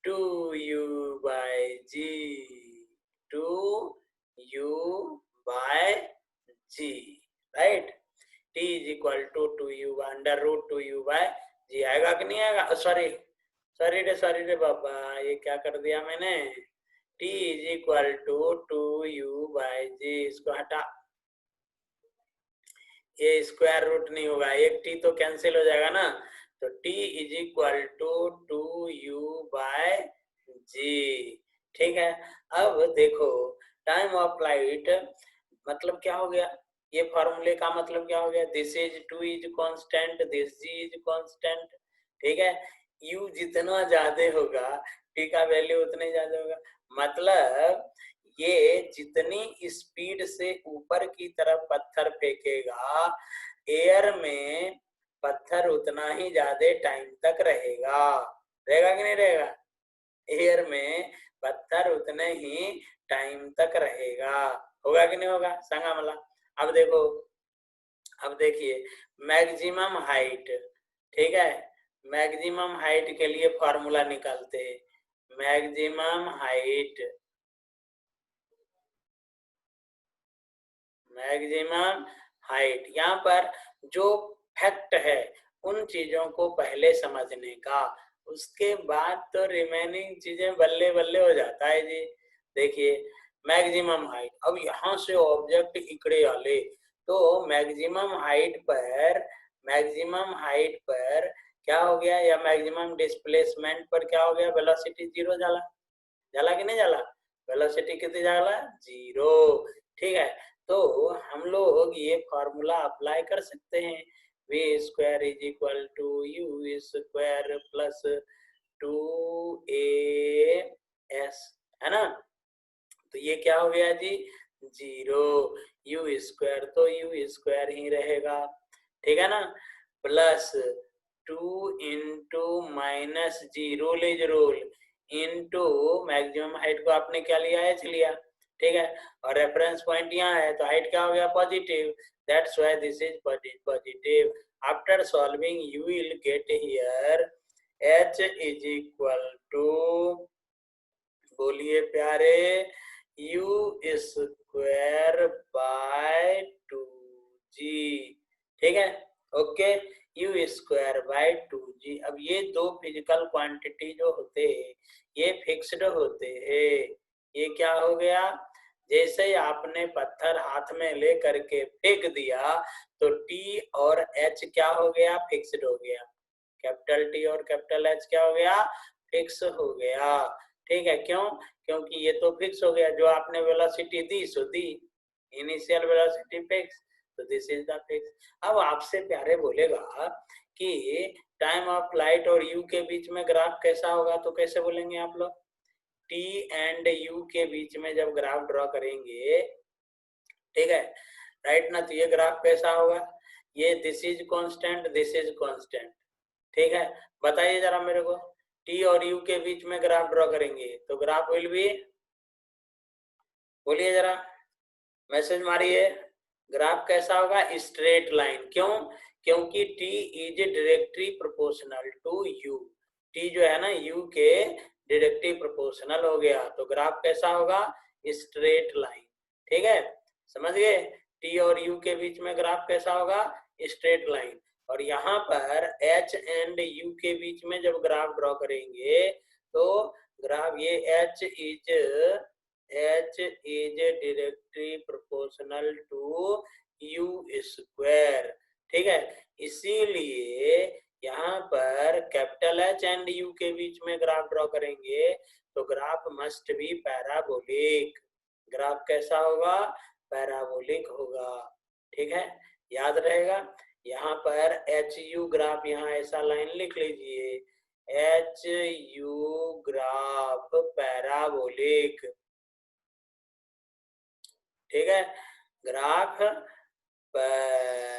2U/G, 2U/G, right. T is equal to 2U under root 2U/G आएगा कि नहीं आएगा? सॉरी रे बाबा, ये क्या कर दिया मैंने? T is equal to 2u/g। इसको हटा, ये स्क्वायर रूट नहीं होगा, एक t तो कैंसिल हो जाएगा ना, तो t is equal to 2u/g। ठीक है। अब देखो टाइम ऑफ लाइट मतलब क्या हो गया, ये फॉर्मूले का मतलब क्या हो गया, this is 2 is constant, this g is constant. ठीक है, u जितना ज्यादा होगा t का वैल्यू उतना ही ज्यादा होगा, मतलब ये जितनी स्पीड से ऊपर की तरफ पत्थर फेंकेगा एयर में, पत्थर उतना ही ज्यादा टाइम तक रहेगा। रहेगा कि नहीं रहेगा, एयर में पत्थर उतने ही टाइम तक रहेगा। होगा कि नहीं होगा, संगा मला। अब देखो, अब देखिए मैक्सिमम हाइट, ठीक है, मैक्सिमम हाइट के लिए फॉर्मूला निकालते हैं। मैक्सिमम हाइट, मैक्सिमम हाइट, यहाँ पर जो फैक्ट है उन चीजों को पहले समझने का, उसके बाद तो रिमेनिंग चीजें बल्ले बल्ले हो जाता है जी। देखिए मैक्सिमम हाइट, अब यहाँ से ऑब्जेक्ट इकड़े आले तो मैक्सिमम हाइट पर, मैक्सिमम हाइट पर क्या हो गया, या मैक्सिमम डिस्प्लेसमेंट पर क्या हो गया, वेलोसिटी जीरो जाला, जाला कि नहीं जाला, वेलोसिटी कितनी जाला, जीरो। ठीक है, तो हम लोग ये फॉर्मूला अप्लाई कर सकते हैं, V square is equal to you square plus 2as, है ना। तो ये क्या हो गया जी, जीरो, यू स्क्वायर तो यू स्क्वायर ही रहेगा, ठीक है ना, प्लस 2 इंटू माइनस जीरो लेज रोल इंटू मैक्सिमम हाइट को आपने क्या लिया, एच लिया, ठीक है, और रेफरेंस पॉइंट यहाँ है तो हाइट क्या हो गया, positive, that's why this is positive. After solving you will get here h is equal to, बोलिए प्यारे, यू स्क्वायर बाय 2g। ठीक है, okay, you square by 2g। अब ये दो फिजिकल क्वांटिटी जो होते हैं ये फिक्स्ड होते हैं। ये क्या हो गया, जैसे ही आपने पत्थर हाथ में ले करके फेंक दिया तो t और h क्या हो गया, फिक्स्ड हो गया, कैपिटल T और कैपिटल H क्या हो गया, फिक्स हो गया। ठीक है, क्यों, क्योंकि ये तो फिक्स हो गया, जो आपने वेलोसिटी दी सो दी, इनिशियल वेलोसिटी फिक्स, तो दिस इज द फिक्स। अब आपसे प्यारे बोलेगा कि टाइम ऑफ लाइट और यू के बीच में ग्राफ कैसा होगा, तो कैसे बोलेंगे आप लोग, टी एंड यू के बीच में जब ग्राफ ड्रॉ करेंगे, ठीक है, राइट ना, तो ये ग्राफ कैसा होगा, ये this is constant, this is constant, ठीक है। बताइए जरा मेरे को, टी और यू के बीच में ग्राफ ड्रॉ करेंगे तो ग्राफ विल बी, बोलिए जरा, मैसेज मारिए, ग्राफ कैसा होगा, स्ट्रेट लाइन। क्यों, क्योंकि T is directly proportional to U, T जो है ना यू के डायरेक्टली प्रोपोर्शनल हो गया, तो ग्राफ कैसा होगा, स्ट्रेट लाइन। ठीक है, समझ गए, टी और यू के बीच में ग्राफ कैसा होगा, स्ट्रेट लाइन। और यहाँ पर H एंड U के बीच में जब ग्राफ ड्रॉ करेंगे तो ग्राफ ये H is directly proportional to U square. ठीक है, इसीलिए यहाँ पर कैपिटल H एंड U के बीच में ग्राफ ड्रॉ करेंगे तो graph must be parabolic. Graph कैसा होगा, पैराबोलिक होगा। ठीक है, याद रहेगा। यहाँ पर एच यू ग्राफ, यहाँ ऐसा लाइन लिख लीजिए, एच यू ग्राफ पैराबोलिक। ठीक है, ग्राफ पैराबोलिक,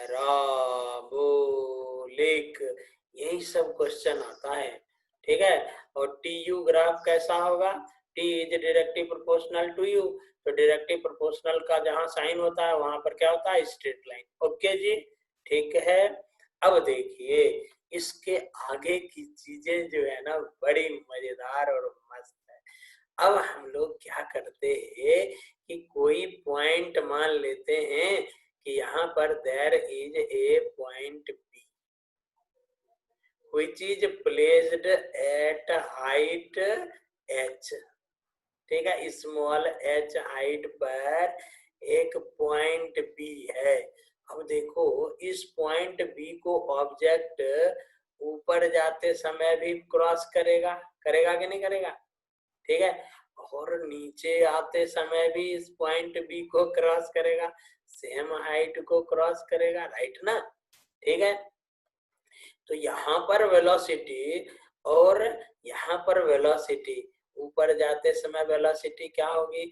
यही सब क्वेश्चन आता है। ठीक है, और टी यू ग्राफ कैसा होगा, T is directly proportional to U, तो डायरेक्टली प्रोपोर्शनल का जहां साइन होता है वहां पर क्या होता है, स्ट्रेट लाइन। ओके जी, ठीक है। अब देखिए इसके आगे की चीजें जो है ना बड़ी मजेदार और मस्त है। अब हम लोग क्या करते हैं कि कोई पॉइंट मान लेते हैं कि यहाँ पर there is a point B which is placed at height h। ठीक है, स्मॉल h हाइट पर एक पॉइंट बी है। अब देखो इस पॉइंट बी को ऑब्जेक्ट ऊपर जाते समय भी क्रॉस करेगा, करेगा कि नहीं करेगा? ठीक है, और नीचे आते समय भी इस पॉइंट बी को क्रॉस करेगा, सेम हाइट को क्रॉस करेगा, राइट ना? ठीक है, तो यहाँ पर वेलोसिटी और यहाँ पर वेलोसिटी, ऊपर जाते समय वेलोसिटी क्या होगी,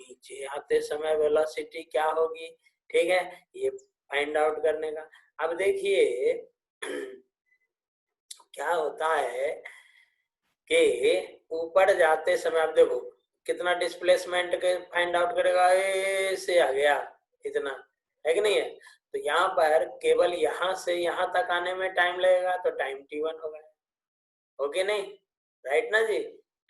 नीचे आते समय वेलोसिटी क्या होगी? ठीक है, ये फाइंड आउट करने का। अब देखिए क्या होता है कि ऊपर जाते समय आप देखो कितना डिस्प्लेसमेंट के फाइंड आउट करेगा, से आ गया इतना, है कि नहीं है? तो यहाँ पर केवल यहाँ से यहाँ तक आने में टाइम लगेगा, तो टाइम t1 होगा, ओके नहीं? राइट ना जी,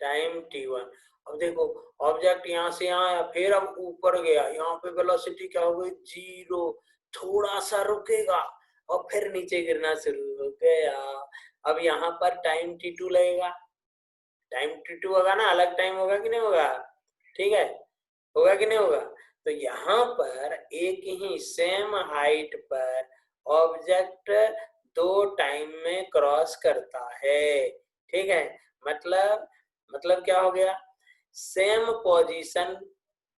टाइम t1। अब देखो ऑब्जेक्ट यहाँ से यहाँ आया, फिर अब ऊपर गया, यहाँ पे वेलोसिटी क्या हो गई, 0, थोड़ा सा रुकेगा और फिर नीचे गिरना शुरू हो गया। अब यहाँ पर टाइम t2 लगेगा, टाइम t2 होगा ना, अलग टाइम होगा कि नहीं होगा? ठीक है, होगा कि नहीं होगा? तो यहाँ पर एक ही सेम हाइट पर ऑब्जेक्ट दो टाइम में क्रॉस करता है। ठीक है, मतलब क्या हो गया, सेम पोजीशन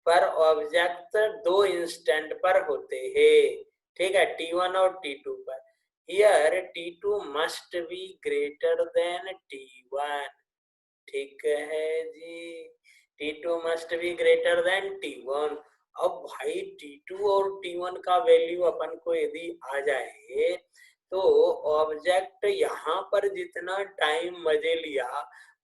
पर ऑब्जेक्ट दो इंस्टेंट पर होते हैं। ठीक है, t1 और t2 पर। Here t2 must be greater than t1। ठीक है जी, T2 must be greater than T1। अब भाई T2 और T1 का वैल्यू अपन को यदि आ जाए तो ऑब्जेक्ट यहाँ पर जितना टाइम मजे लिया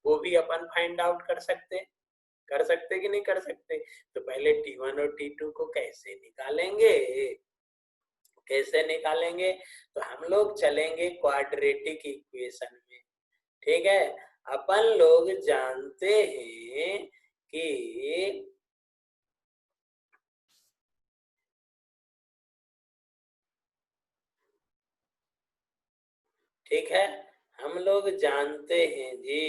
वो भी अपन फाइंड आउट कर सकते कि नहीं कर सकते? तो पहले T1 और T2 को कैसे निकालेंगे, कैसे निकालेंगे? तो हम लोग चलेंगे क्वाड्रेटिक इक्वेशन में। ठीक है, अपन लोग जानते हैं कि ठीक है, हम लोग जानते हैं जी,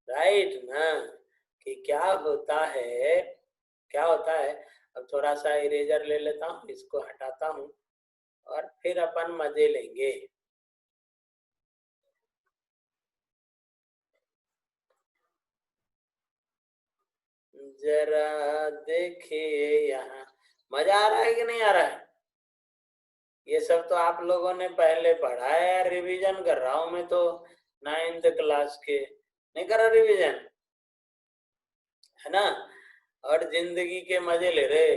राइट ना, कि क्या होता है, क्या होता है। अब थोड़ा सा इरेजर ले लेता हूँ, इसको हटाता हूँ और फिर अपन मजे लेंगे। जरा देखिए यहाँ, मजा आ रहा है कि नहीं आ रहा है? ये सब तो आप लोगों ने पहले पढ़ा है यार, रिवीजन कर रहा हूं मैं तो 9th क्लास के, नहीं करा रिवीजन, है ना? और जिंदगी के मजे ले रहे,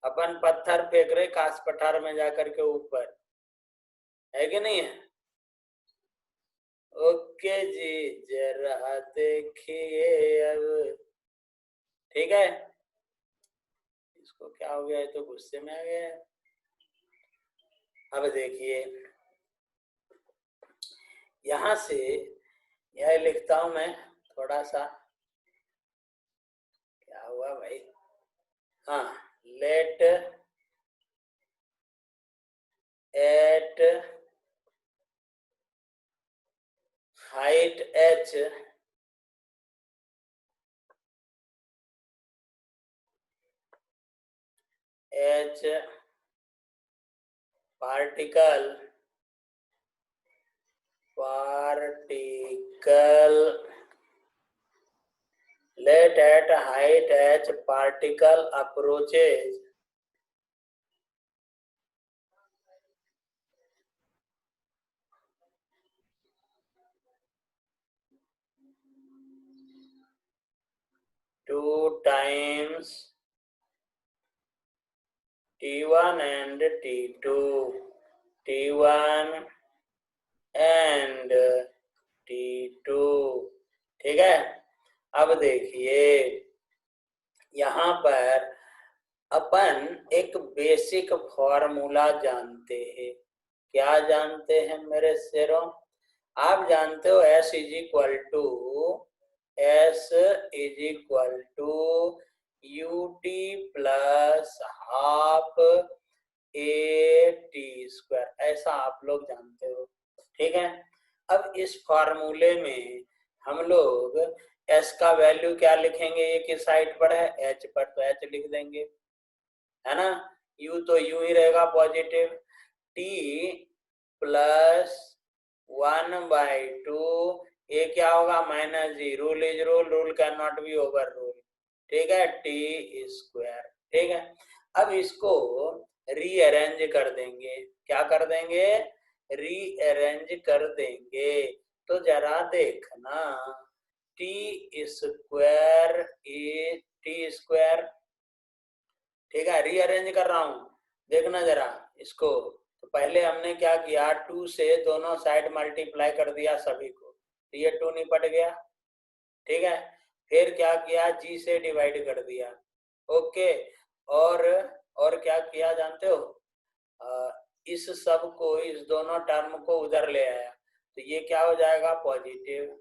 अपन पत्थर फेंक रहे काश पठार में जाकर के ऊपर, है कि नहीं है? ओके जी, जरा देखिए अब, ठीक है, इसको क्या हो गया है, तो गुस्से में आ गया है। अब देखिए यहां से यह लिखता हूं मैं थोड़ा सा, क्या हुआ भाई, हाँ, let at height h particle let at height h particle approaches two times t1 and t2, t1 and t2। ठीक है, अब देखिए यहाँ पर अपन एक बेसिक फॉर्मूला जानते हैं। क्या जानते हैं मेरे शेरों? आप जानते हो S is equal to UT plus half AT², ऐसा आप लोग जानते हो। ठीक है, अब इस फॉर्मूले में हम लोग एस का वैल्यू क्या लिखेंगे, ये किस साइड पर है, एच पर, तो एच लिख देंगे, है ना। यू तो यू ही रहेगा पॉजिटिव, टी प्लस 1/2, ये क्या होगा minus G, rule is rule, rule can not be over rule, ठीक है, टी स्क्वायर, ठीक है। अब इसको रीअरेंज कर देंगे, क्या कर देंगे, रीअरेंज कर देंगे, तो जरा देखना, T square is T square, ठीक है, रीअरेंज कर रहा हूं, देखना जरा इसको। तो पहले हमने क्या किया, 2 से दोनों साइड मल्टीप्लाई कर दिया सभी को, तो ये 2 निपट गया, ठीक है। फिर क्या किया, जी से डिवाइड कर दिया, ओके। और और क्या किया जानते हो, इस सब को, इस दोनों टर्म को उधर ले आया, तो ये क्या हो जाएगा पॉजिटिव,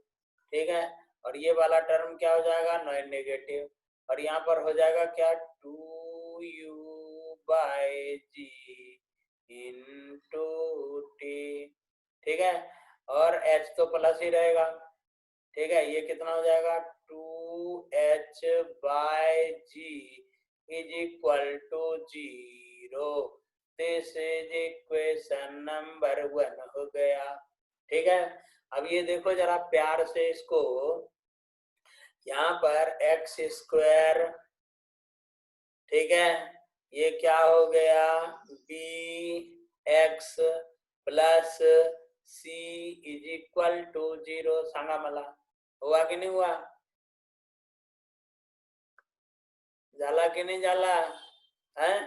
ठीक है। और ये वाला टर्म क्या हो जाएगा, नॉन नेगेटिव, और यहाँ पर हो जाएगा क्या, 2u/g इंटू टी, ठीक है। और h तो प्लस ही रहेगा, ठीक है, ये कितना हो जाएगा, 2h/g is equal to 0, this is equation number 1 हो गया, ठीक है। अब ये देखो जरा प्यार से इसको, यहाँ पर एक्स स्क्वायर, ठीक है, ये क्या हो गया, B X plus C is equal to 0, सांगा मला, हुआ कि नहीं हुआ, जाला कि नहीं जाला, है,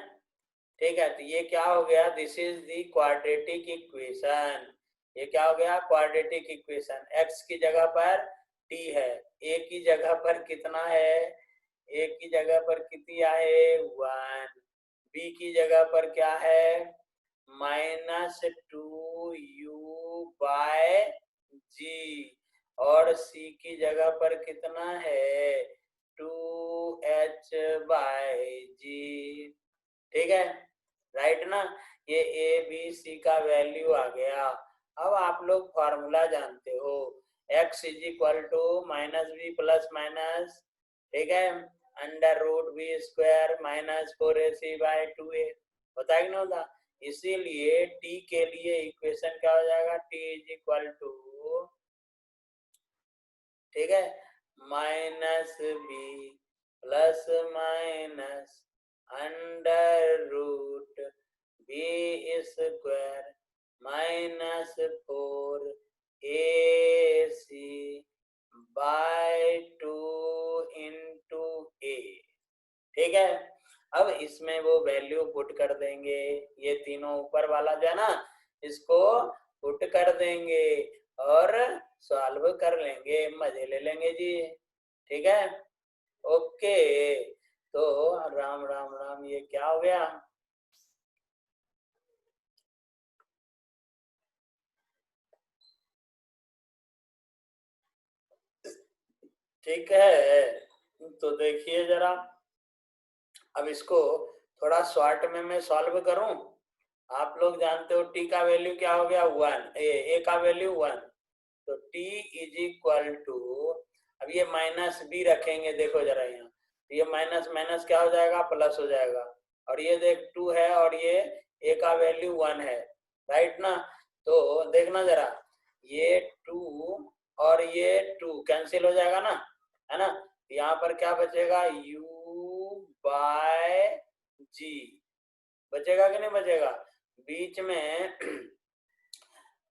ठीक है। तो ये क्या हो गया, this is the quadratic equation, ये क्या हो गया, क्वाड्रेटिक इक्वेशन, एक्स की जगह पर टी है, ए की जगह पर कितना है, ए की जगह पर कितनी है 1, बी की जगह पर क्या है -2u/g, और सी की जगह पर कितना है 2h/g, ठीक है, राइट ना। ये ए बी सी का वैल्यू आ गया। अब आप लोग फॉर्मूला जानते हो, x is equal to -b plus minus, ठीक है, √b² -4ac/2a, होता है कि नहीं होता। इसीलिए t के लिए इक्वेशन क्या हो जाएगा, t इज इक्वल टू, ठीक है, -b plus minus √b² -4ac/2 into a, ठीक है। अब इसमें वो वैल्यू पुट कर देंगे, ये तीनों ऊपर वाला जो है ना, इसको पुट कर देंगे और सॉल्व कर लेंगे, मजे ले लेंगे जी, ठीक है, ओके। तो राम राम राम, ये क्या हो गया, ठीक है। तो देखिए जरा, अब इसको थोड़ा शॉर्ट में मैं सॉल्व करूं, आप लोग जानते हो टी का वैल्यू क्या हो गया 1, ए का वैल्यू 1, तो टी इज इक्वल टू, अब ये माइनस बी रखेंगे, देखो जरा यहाँ, तो ये माइनस माइनस क्या हो जाएगा, प्लस हो जाएगा, और ये देख 2 है और ये ए का वैल्यू 1 है, राइट ना। तो देखना जरा, ये 2 और ये 2 कैंसिल हो जाएगा ना, है ना, यहाँ पर क्या बचेगा, u/g बचेगा कि नहीं बचेगा, बीच में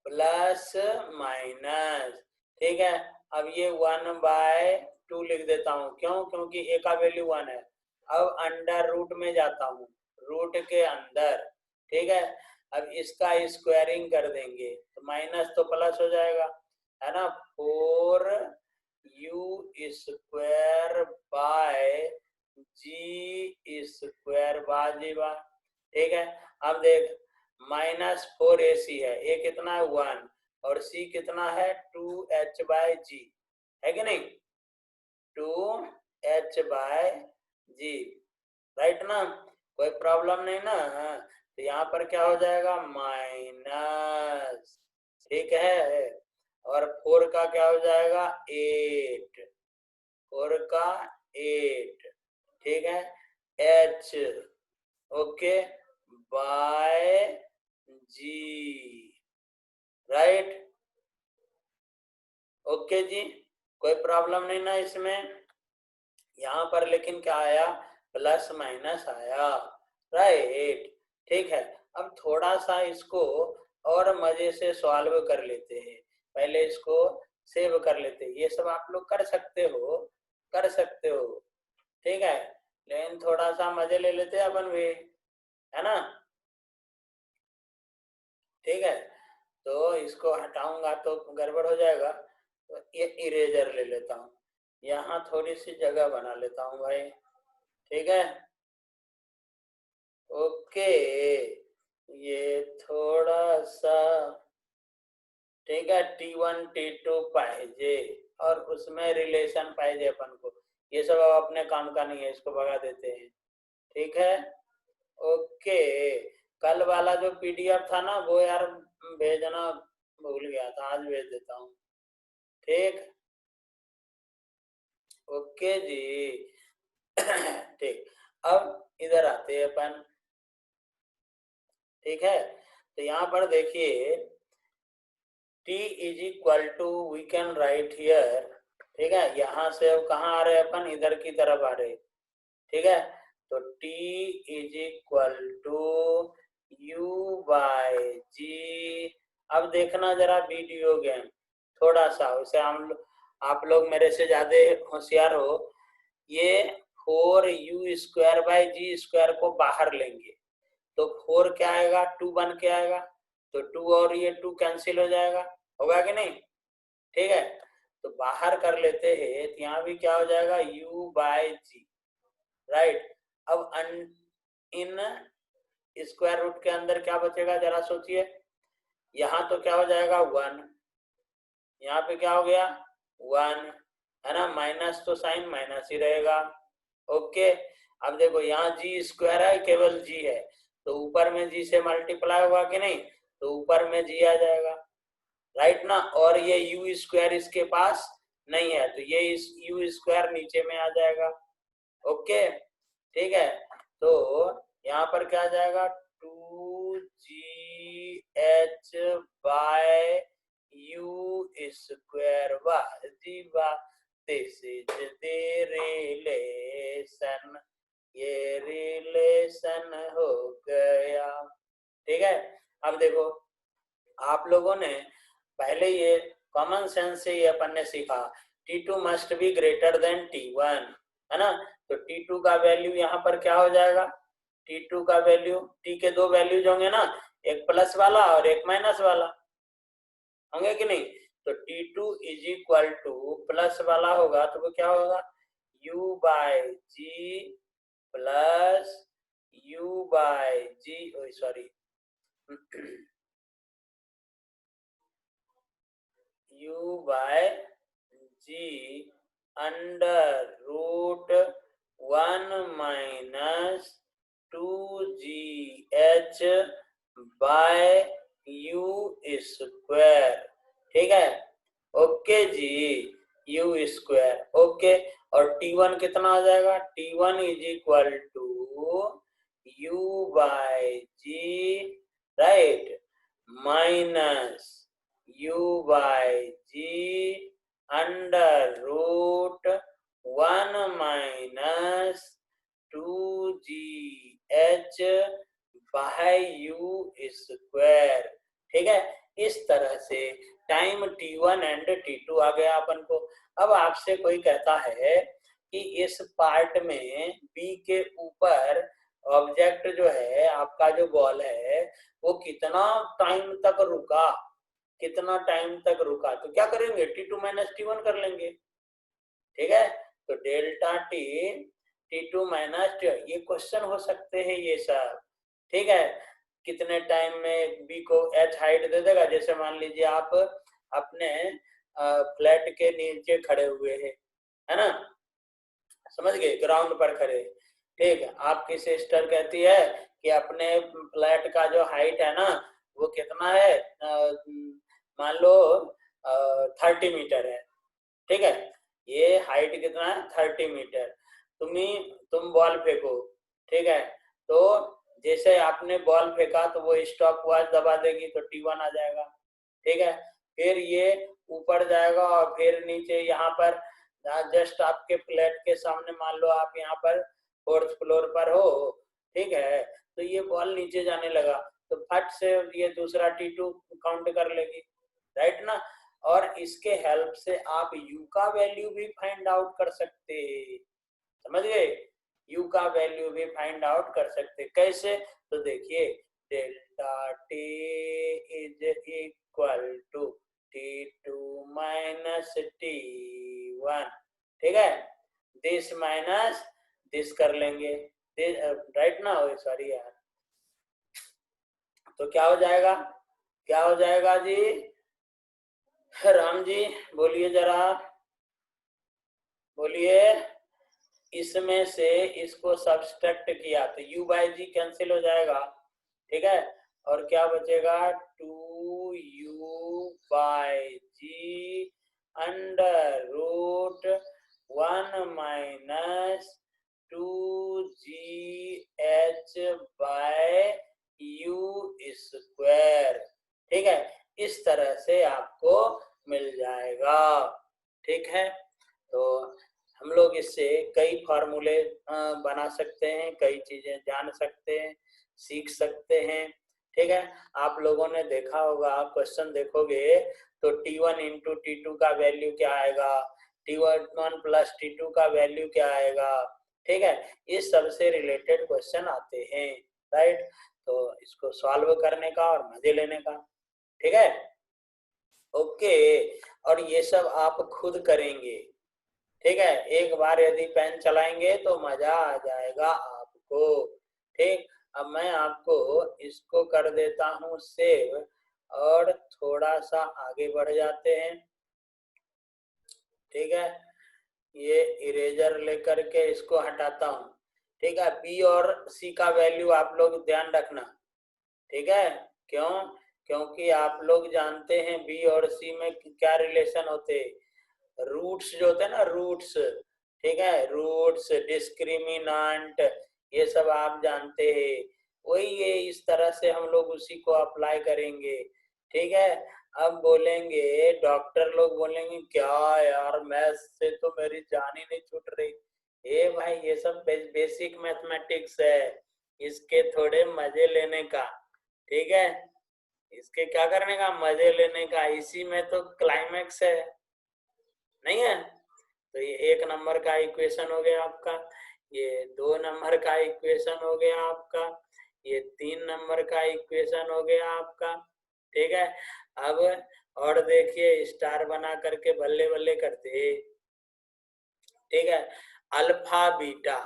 प्लस माइनस, ठीक है। अब ये 1/2 लिख देता हूँ, क्यों, क्योंकि ए का वैल्यू 1 है। अब अंडर रूट में जाता हूँ, रूट के अंदर, ठीक है। अब इसका स्क्वायरिंग कर देंगे, तो माइनस तो प्लस हो जाएगा, है ना, 4u² बाजी बा, ठीक है। अब देख, -4ac है, ए कितना है 1, और सी कितना है 2h/g, है कि नहीं, 2h/g, राइट ना, कोई प्रॉब्लम नहीं ना, तो यहाँ पर क्या हो जाएगा माइनस, ठीक है, और 4 का क्या हो जाएगा 8, 4 का 8, ठीक है, h, okay, bye G, right, okay जी, कोई प्रॉब्लम नहीं ना इसमें। यहाँ पर लेकिन क्या आया, प्लस माइनस आया, राइट, ठीक है। अब थोड़ा सा इसको और मजे से सॉल्व कर लेते हैं, पहले इसको सेव कर लेते हैं। ये सब आप लोग कर सकते हो, कर सकते हो, ठीक है, लेकिन थोड़ा सा मजे ले लेते हैं अपन भी, है ना, ठीक है। तो इसको हटाऊंगा तो गड़बड़ हो जाएगा, तो ये इरेजर ले लेता हूँ, यहाँ थोड़ी सी जगह बना लेता हूँ भाई, ठीक है, ओके, ये थोड़ा सा, ठीक है, T1 T2 पाइजे और उसमें रिलेशन पाइजे अपन को, ये सब अब अपने काम का नहीं है, इसको भगा देते हैं, ठीक है, ओके। कल वाला जो पीडीएफ था ना वो यार भेजना भूल गया था, आज भेज देता हूँ, ठीक, ओके जी। ठीक, अब इधर आते हैं अपन, ठीक है, तो यहाँ पर देखिए t is equal to, we can write here, ठीक है, यहाँ से अब कहाँ आ रहे हैं अपन, इधर की तरफ आ रहे, ठीक है, तो t is equal to u by g. अब देखना जरा वीडियो गेम थोड़ा सा, उसे हम आप लोग मेरे से ज्यादा होशियार हो, ये 4u² बाय जी स्क्वायर को बाहर लेंगे तो 4 क्या आएगा, 2 बन के आएगा, तो 2 और ये 2 कैंसिल हो जाएगा, होगा कि नहीं, ठीक है, तो बाहर कर लेते हैं, तो यहाँ भी क्या हो जाएगा, u बाय जी, राइट। अब इन स्क्वायर रूट के अंदर क्या बचेगा जरा सोचिए, यहाँ तो क्या हो जाएगा 1, यहाँ पे क्या हो गया 1, है ना, माइनस तो साइन माइनस ही रहेगा, ओके। अब देखो यहाँ जी स्क्वायर है, केवल जी है, तो ऊपर में जी से मल्टीप्लाई होगा कि नहीं, तो ऊपर में जी आ जाएगा, राइट ना, और ये यू स्क्वायर इसके पास नहीं है, तो ये इस यू स्क्वायर नीचे में आ जाएगा, ओके, ठीक है, तो यहाँ पर क्या आ जाएगा 2gh बाय यू स्क्वायर वाह, दिस इज द रिलेशन, ये रिलेशन हो गया, ठीक है। अब देखो आप लोगों ने पहले ये कॉमन सेंस से ये अपन ने सीखा, T2 must be greater than T1, है ना, तो T2 का वैल्यू यहाँ पर क्या हो जाएगा, T2 का वैल्यू, T के दो वैल्यूज होंगे ना, एक प्लस वाला और एक माइनस वाला, होंगे कि नहीं, तो T2 is equal two plus वाला होगा तो वो क्या होगा, U by G plus U by G, sorry u by g under root 1 minus 2gh by U square, ठीक है, ओके जी, यू स्क्वायर, ओके, और T1 कितना आ जाएगा, T1 is equal to u by G, right, minus u by G under root 1 minus 2gh by U square, ठीक है, इस तरह से टाइम T1 एंड T2 आ गया अपन को। अब आपसे कोई कहता है कि इस पार्ट में B के ऊपर ऑब्जेक्ट जो है, आपका जो बॉल है, वो कितना टाइम तक रुका, कितना टाइम तक रुका, तो क्या करेंगे, T2 माइनस T1 कर लेंगे, ठीक है, तो डेल्टा टी T2 माइनस, ये क्वेश्चन हो सकते हैं ये सब, ठीक है, कितने टाइम में बी को एच हाइट दे देगा, जैसे मान लीजिए आप अपने फ्लैट के नीचे खड़े हुए हैं, है ना, समझ गए, ग्राउंड पर खड़े, ठीक है, आपकी सिस्टर कहती है कि अपने फ्लैट का जो हाइट है ना वो कितना है, मान लो 30 मीटर है, ठीक है, ये हाइट कितना है 30 मीटर। तुम बॉल फेंको, ठीक है, तो जैसे आपने बॉल फेंका तो वो स्टॉप वॉच दबा देगी तो T1 आ जाएगा, ठीक है। फिर ये ऊपर जाएगा और फिर नीचे यहाँ पर जस्ट आपके फ्लैट के सामने, मान लो आप यहाँ पर 4th फ्लोर पर हो, ठीक है, तो ये बॉल नीचे जाने लगा तो फट से ये दूसरा T2 काउंट कर लेगी, राइट ना। और इसके हेल्प से आप यू का वैल्यू भी फाइंड आउट कर सकते हैं, समझ गए। यू का वैल्यू भी फाइंड आउट कर सकते, कैसे, तो देखिए delta T is equal to T2 minus T1, ठीक है, दिस माइनस दिस कर लेंगे, राइट ना, सॉरी यार, तो क्या हो जाएगा, क्या हो जाएगा जी, राम जी बोलिए जरा, बोलिए। इसमें से इसको सब्सट्रैक्ट किया तो u बाई जी कैंसिल हो जाएगा, ठीक है, और क्या बचेगा 2u by G under root 1 minus 2gh by u square, ठीक है, इस तरह से आपको मिल जाएगा, ठीक है। तो हम लोग इससे कई फार्मूले बना सकते हैं, कई चीजें जान सकते हैं, सीख सकते हैं, ठीक है। आप लोगों ने देखा होगा, क्वेश्चन देखोगे तो T1 इंटू T2 का वैल्यू क्या आएगा, T1 प्लस T2 का वैल्यू क्या आएगा, ठीक है, इस सबसे रिलेटेड क्वेश्चन आते हैं, राइट। तो इसको सॉल्व करने का और मजे लेने का, ठीक है, ओके। और ये सब आप खुद करेंगे, ठीक है, एक बार यदि पेन चलाएंगे तो मजा आ जाएगा आपको, ठीक। अब मैं आपको इसको कर देता हूँ सेव और थोड़ा सा आगे बढ़ जाते हैं, ठीक है, ये इरेजर लेकर के इसको हटाता हूँ, ठीक है। बी और सी का वैल्यू आप लोग ध्यान रखना, ठीक है, क्यों, क्योंकि आप लोग जानते हैं बी और सी में क्या रिलेशन होते, रूट्स जो होते हैं ना, रूट्स, ठीक है, रूट्स, डिस्क्रिमिनांट, ये सब आप जानते हैं, वही ये इस तरह से हम लोग उसी को अप्लाई करेंगे, ठीक है। अब बोलेंगे डॉक्टर लोग बोलेंगे क्या यार मैथ्स से तो मेरी जान ही नहीं छूट रही, ए भाई ये सब बेसिक मैथमेटिक्स है, इसके थोड़े मजे लेने का, ठीक है, इसके क्या करने का, मजे लेने का, इसी में तो क्लाइमैक्स है, नहीं है। तो ये 1 नंबर का इक्वेशन हो गया आपका, ये 2 नंबर का इक्वेशन हो गया आपका, ये 3 नंबर का इक्वेशन हो गया आपका, ठीक है। अब और देखिए स्टार बना करके बल्ले बल्ले करते, ठीक है, अल्फा बीटा,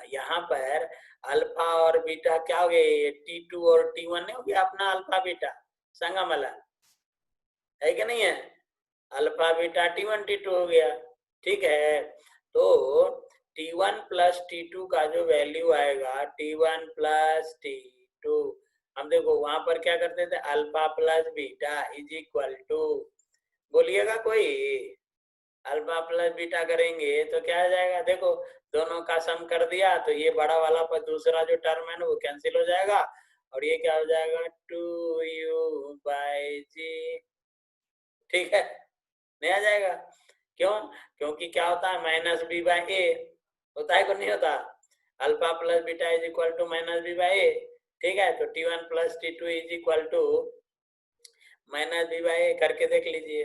यहाँ पर अल्फा और बीटा क्या हो गए, T2 और T1 नहीं हो गया अपना अल्फा बीटा, संगमला है कि नहीं है, अल्फा बीटा T1 T2 हो गया, ठीक है। तो T1 प्लस T2 का जो वैल्यू आएगा, T1 प्लस T2, हम देखो वहां पर क्या करते थे, alpha plus beta is equal to, बोलिएगा कोई, अल्फा प्लस बीटा करेंगे तो क्या आ जाएगा, देखो दोनों का सम कर दिया तो ये बड़ा वाला पर दूसरा जो टर्म है ना वो कैंसिल हो जाएगा, और ये क्या हो जाएगा 2u बाई जी, ठीक है, नहीं आ जाएगा, क्यों, क्योंकि क्या होता है माइनस बी बाई ए, होता है कि नहीं होता, alpha plus beta is equal to minus b by a, ठीक है। तो T1 plus T2 is equal to minus b by a करके देख लीजिए,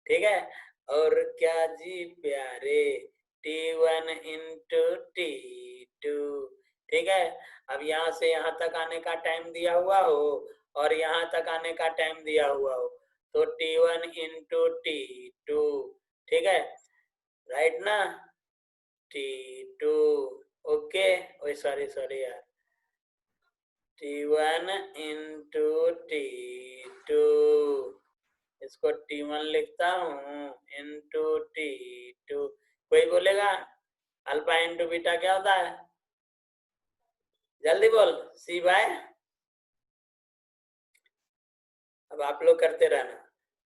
ठीक है। और क्या जी प्यारे, T1 इंटू T2, ठीक है। अब यहाँ से यहाँ तक आने का टाइम दिया हुआ हो और यहाँ तक आने का टाइम दिया हुआ हो, तो T1 इंटू T2, ठीक है, राइट ना, T2, ओके, ओ सॉरी सॉरी यार, T1 इंटू T2, इसको T1 लिखता हूँ इंटू T2, कोई बोलेगा अल्फा इंटू बीटा क्या होता है, जल्दी बोल, सी बाय, अब आप लोग करते रहना,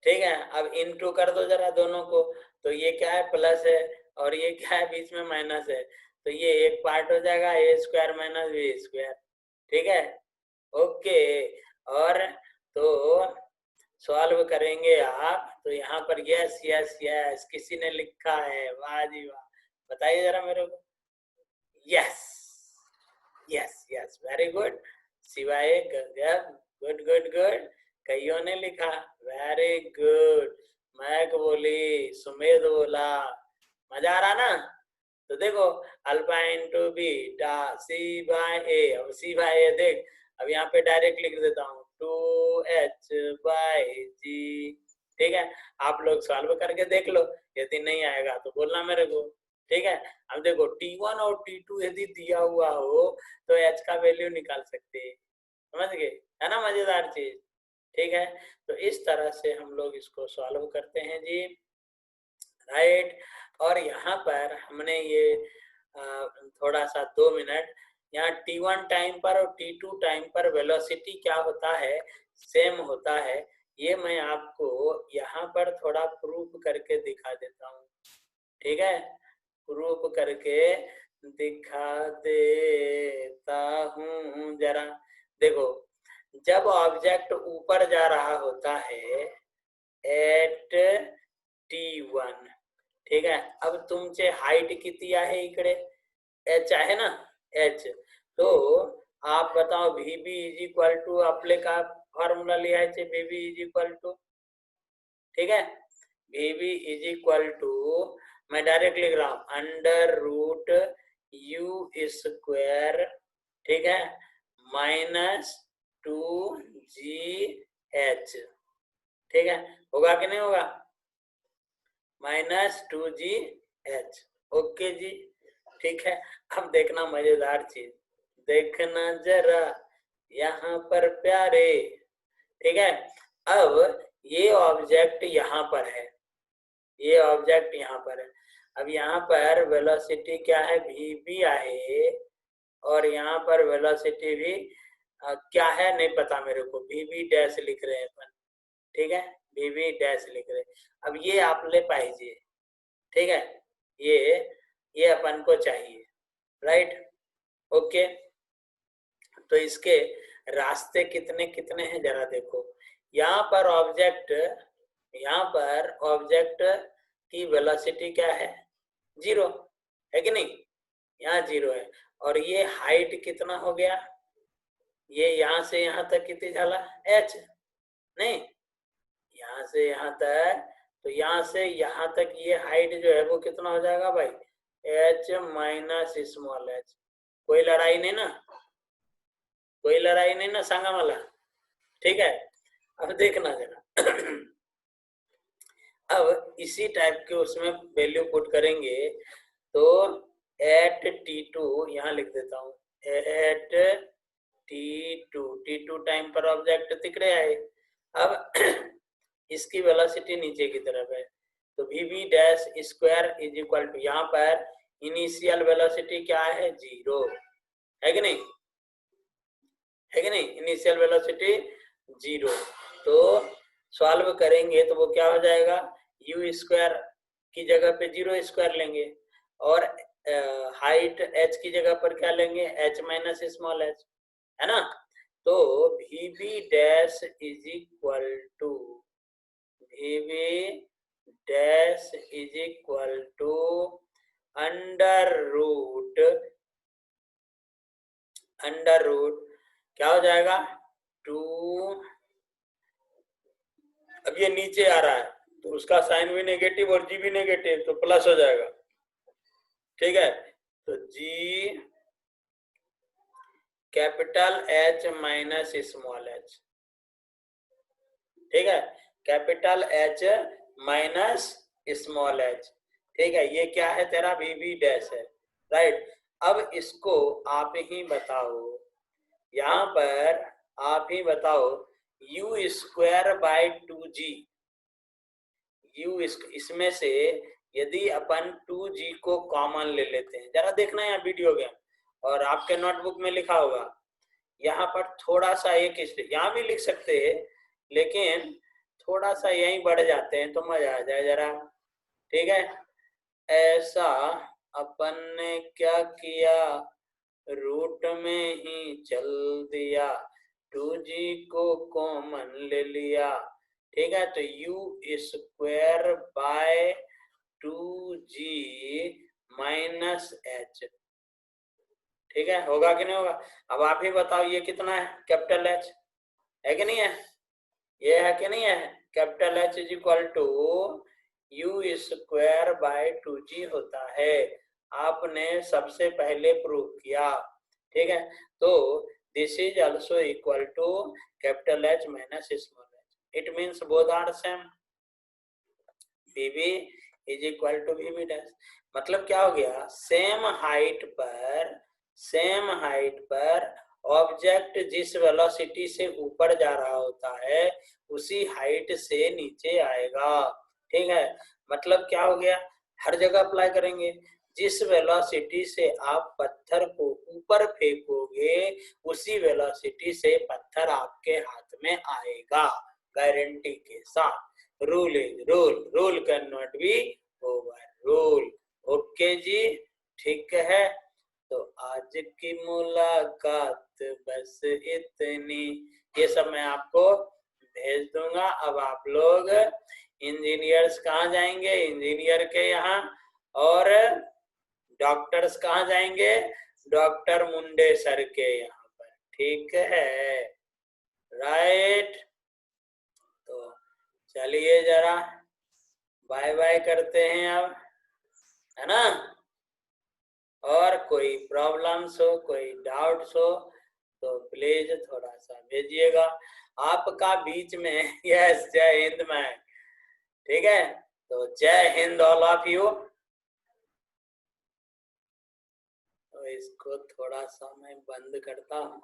ठीक है। अब इंटू कर दो जरा दोनों को, तो ये क्या है प्लस है और ये क्या है, बीच में माइनस है, तो ये एक पार्ट हो जाएगा ए स्क्वायर माइनस बी स्क्वायर। ठीक है, ओके। और तो सॉल्व करेंगे आप, तो यहाँ पर यस यस यस किसी ने लिखा है, वाह जी वाह, बताइए जरा मेरे को। Yes yes yes, very good शिवाय, गुड गुड गुड। कईयों ने लिखा, वेरी गुड। महक बोली, सुमेध बोला, मजा आ रहा ना। तो देखो अल्फा इंटू बीटा सी बाय ए, अब सी बाय ए देख, अब यहाँ पे डायरेक्ट लिख देता हूँ 2h/g। ठीक है, आप लोग सॉल्व करके देख लो, यदि नहीं आएगा तो बोलना मेरे को। ठीक है, अब देखो T1 और T2 यदि दिया हुआ हो तो h का वैल्यू निकाल सकते हैं, समझ गए, है ना मजेदार चीज। ठीक है, तो इस तरह से हम लोग इसको सॉल्व करते हैं जी, राइट। और यहाँ पर हमने ये थोड़ा सा 2 मिनट, यहाँ T1 टाइम पर और T2 टाइम पर वेलोसिटी क्या होता है, सेम होता है, ये मैं आपको यहाँ पर थोड़ा प्रूफ करके दिखा देता हूँ। ठीक है, प्रूफ करके दिखा देता हूँ जरा। देखो, जब ऑब्जेक्ट ऊपर जा रहा होता है एट T1, ठीक है, अब तुमचे हाइट किती आहे इकडे, h आहे ना, h, तो आप बताओ VB इज इक्वल टू, आपले का फॉर्म्युला लिहायचे, VB इज इक्वल टू, ठीक है, VB इज इक्वल टू, मैं डायरेक्ट लिख रहा हूं, अंडर रूट यू स्क्वायर, ठीक है, माइनस 2GH। ठीक है, होगा कि नहीं होगा, -2GH। ओके जी, ठीक है। अब देखना मजेदार चीज, देखना जरा यहाँ पर प्यारे। ठीक है, अब ये ऑब्जेक्ट यहाँ पर है, ये ऑब्जेक्ट यहाँ पर है, अब यहाँ पर वेलोसिटी क्या है, VB आहे, और यहाँ पर वेलोसिटी भी क्या है नहीं पता मेरे को, VB डैश लिख रहे हैं अपन। ठीक है, VB डैश लिख रहे हैं, अब ये आप ले पाइए। ठीक है, ये अपन को चाहिए, राइट, ओके। तो इसके रास्ते कितने कितने हैं जरा देखो, यहाँ पर ऑब्जेक्ट की वेलोसिटी क्या है, 0 है कि नहीं, यहाँ 0 है, और ये हाइट कितना हो गया, ये यहाँ से यहाँ तक कितनी झाला h, नहीं, यहाँ से यहाँ तक, तो यहाँ से यहाँ तक ये हाइट जो है वो कितना हो जाएगा भाई, h माइनस स्मॉल h। कोई लड़ाई नहीं ना, कोई लड़ाई नहीं ना, सांगा मला। ठीक है, अब देखना जरा अब इसी टाइप के उसमें वैल्यू पुट करेंगे, तो एट T2 यहाँ लिख देता हूँ, एट T2 टाइम पर ऑब्जेक्ट तिकड़े आए, अब इसकी वेलोसिटी नीचे की तरफ है, तो VB dash square is equal to, यहाँ पर इनिशियल वेलोसिटी क्या है, 0 है कि नहीं, है कि नहीं, इनिशियल वेलोसिटी 0, तो सॉल्व करेंगे तो वो क्या हो जाएगा, यू स्क्वायर की जगह पे 0 स्क्वायर लेंगे, और हाइट h की जगह पर क्या लेंगे, h माइनस स्मॉल h, है ना। तो VB dash is equal to, VB dash is equal to under root क्या हो जाएगा, 2, अब ये नीचे आ रहा है तो उसका साइन भी नेगेटिव और जी भी नेगेटिव, तो प्लस हो जाएगा। ठीक है, तो g capital H minus small h, ठीक है, capital H minus small h। ठीक है, ये क्या है तेरा, VB डैश है, राइट। अब इसको आप ही बताओ, यहाँ पर आप ही बताओ, you square by 2G, you इसमें से यदि अपन 2G को कॉमन ले लेते हैं, जरा देखना यहाँ वीडियो गेम, और आपके नोटबुक में लिखा होगा, यहाँ पर थोड़ा सा एक यहाँ भी लिख सकते हैं, लेकिन थोड़ा सा यहीं बढ़ जाते हैं तो मजा आ जाए जरा। ठीक है, ऐसा अपन ने क्या किया, रूट में ही चल दिया, 2g को कॉमन ले लिया। ठीक है, तो u square by 2g minus h। ठीक है, होगा कि नहीं होगा? अब आप ही बताओ, ये कितना है? कैपिटल H है कि नहीं है? ये है कि नहीं है? Capital H is equal to you square by 2g होता है। आपने सबसे पहले प्रूव किया। ठीक है, तो this is also equal to capital H minus small h। It means both are same. BB is equal to BB dash. मतलब क्या हो गया? सेम हाइट पर ऑब्जेक्ट जिस वेलोसिटी से ऊपर जा रहा होता है उसी हाइट से नीचे आएगा। ठीक है, मतलब क्या हो गया? हर जगह अप्लाई करेंगे। जिस वेलोसिटी से आप पत्थर को ऊपर फेंकोगे उसी वेलोसिटी से पत्थर आपके हाथ में आएगा, गारंटी के साथ। Rule is rule, rule can not be over rule. Okay जी, ठीक है। तो आज की मुलाकात बस इतनी, ये सब मैं आपको भेज दूंगा। अब आप लोग इंजीनियर्स कहाँ जाएंगे? इंजीनियर के यहाँ। और डॉक्टर्स कहाँ जाएंगे? डॉक्टर मुंडे सर के यहाँ पर। ठीक है, राइट। तो चलिए जरा बाय बाय करते हैं अब, है ना? और कोई प्रॉब्लम्स हो, कोई डाउट्स हो तो प्लीज थोड़ा सा भेजिएगा। आपका बीच में यस, जय हिंद मैम। ठीक है, तो जय हिंद ऑल ऑफ यू। तो इसको थोड़ा सा मैं बंद करता हूँ।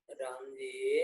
राम जी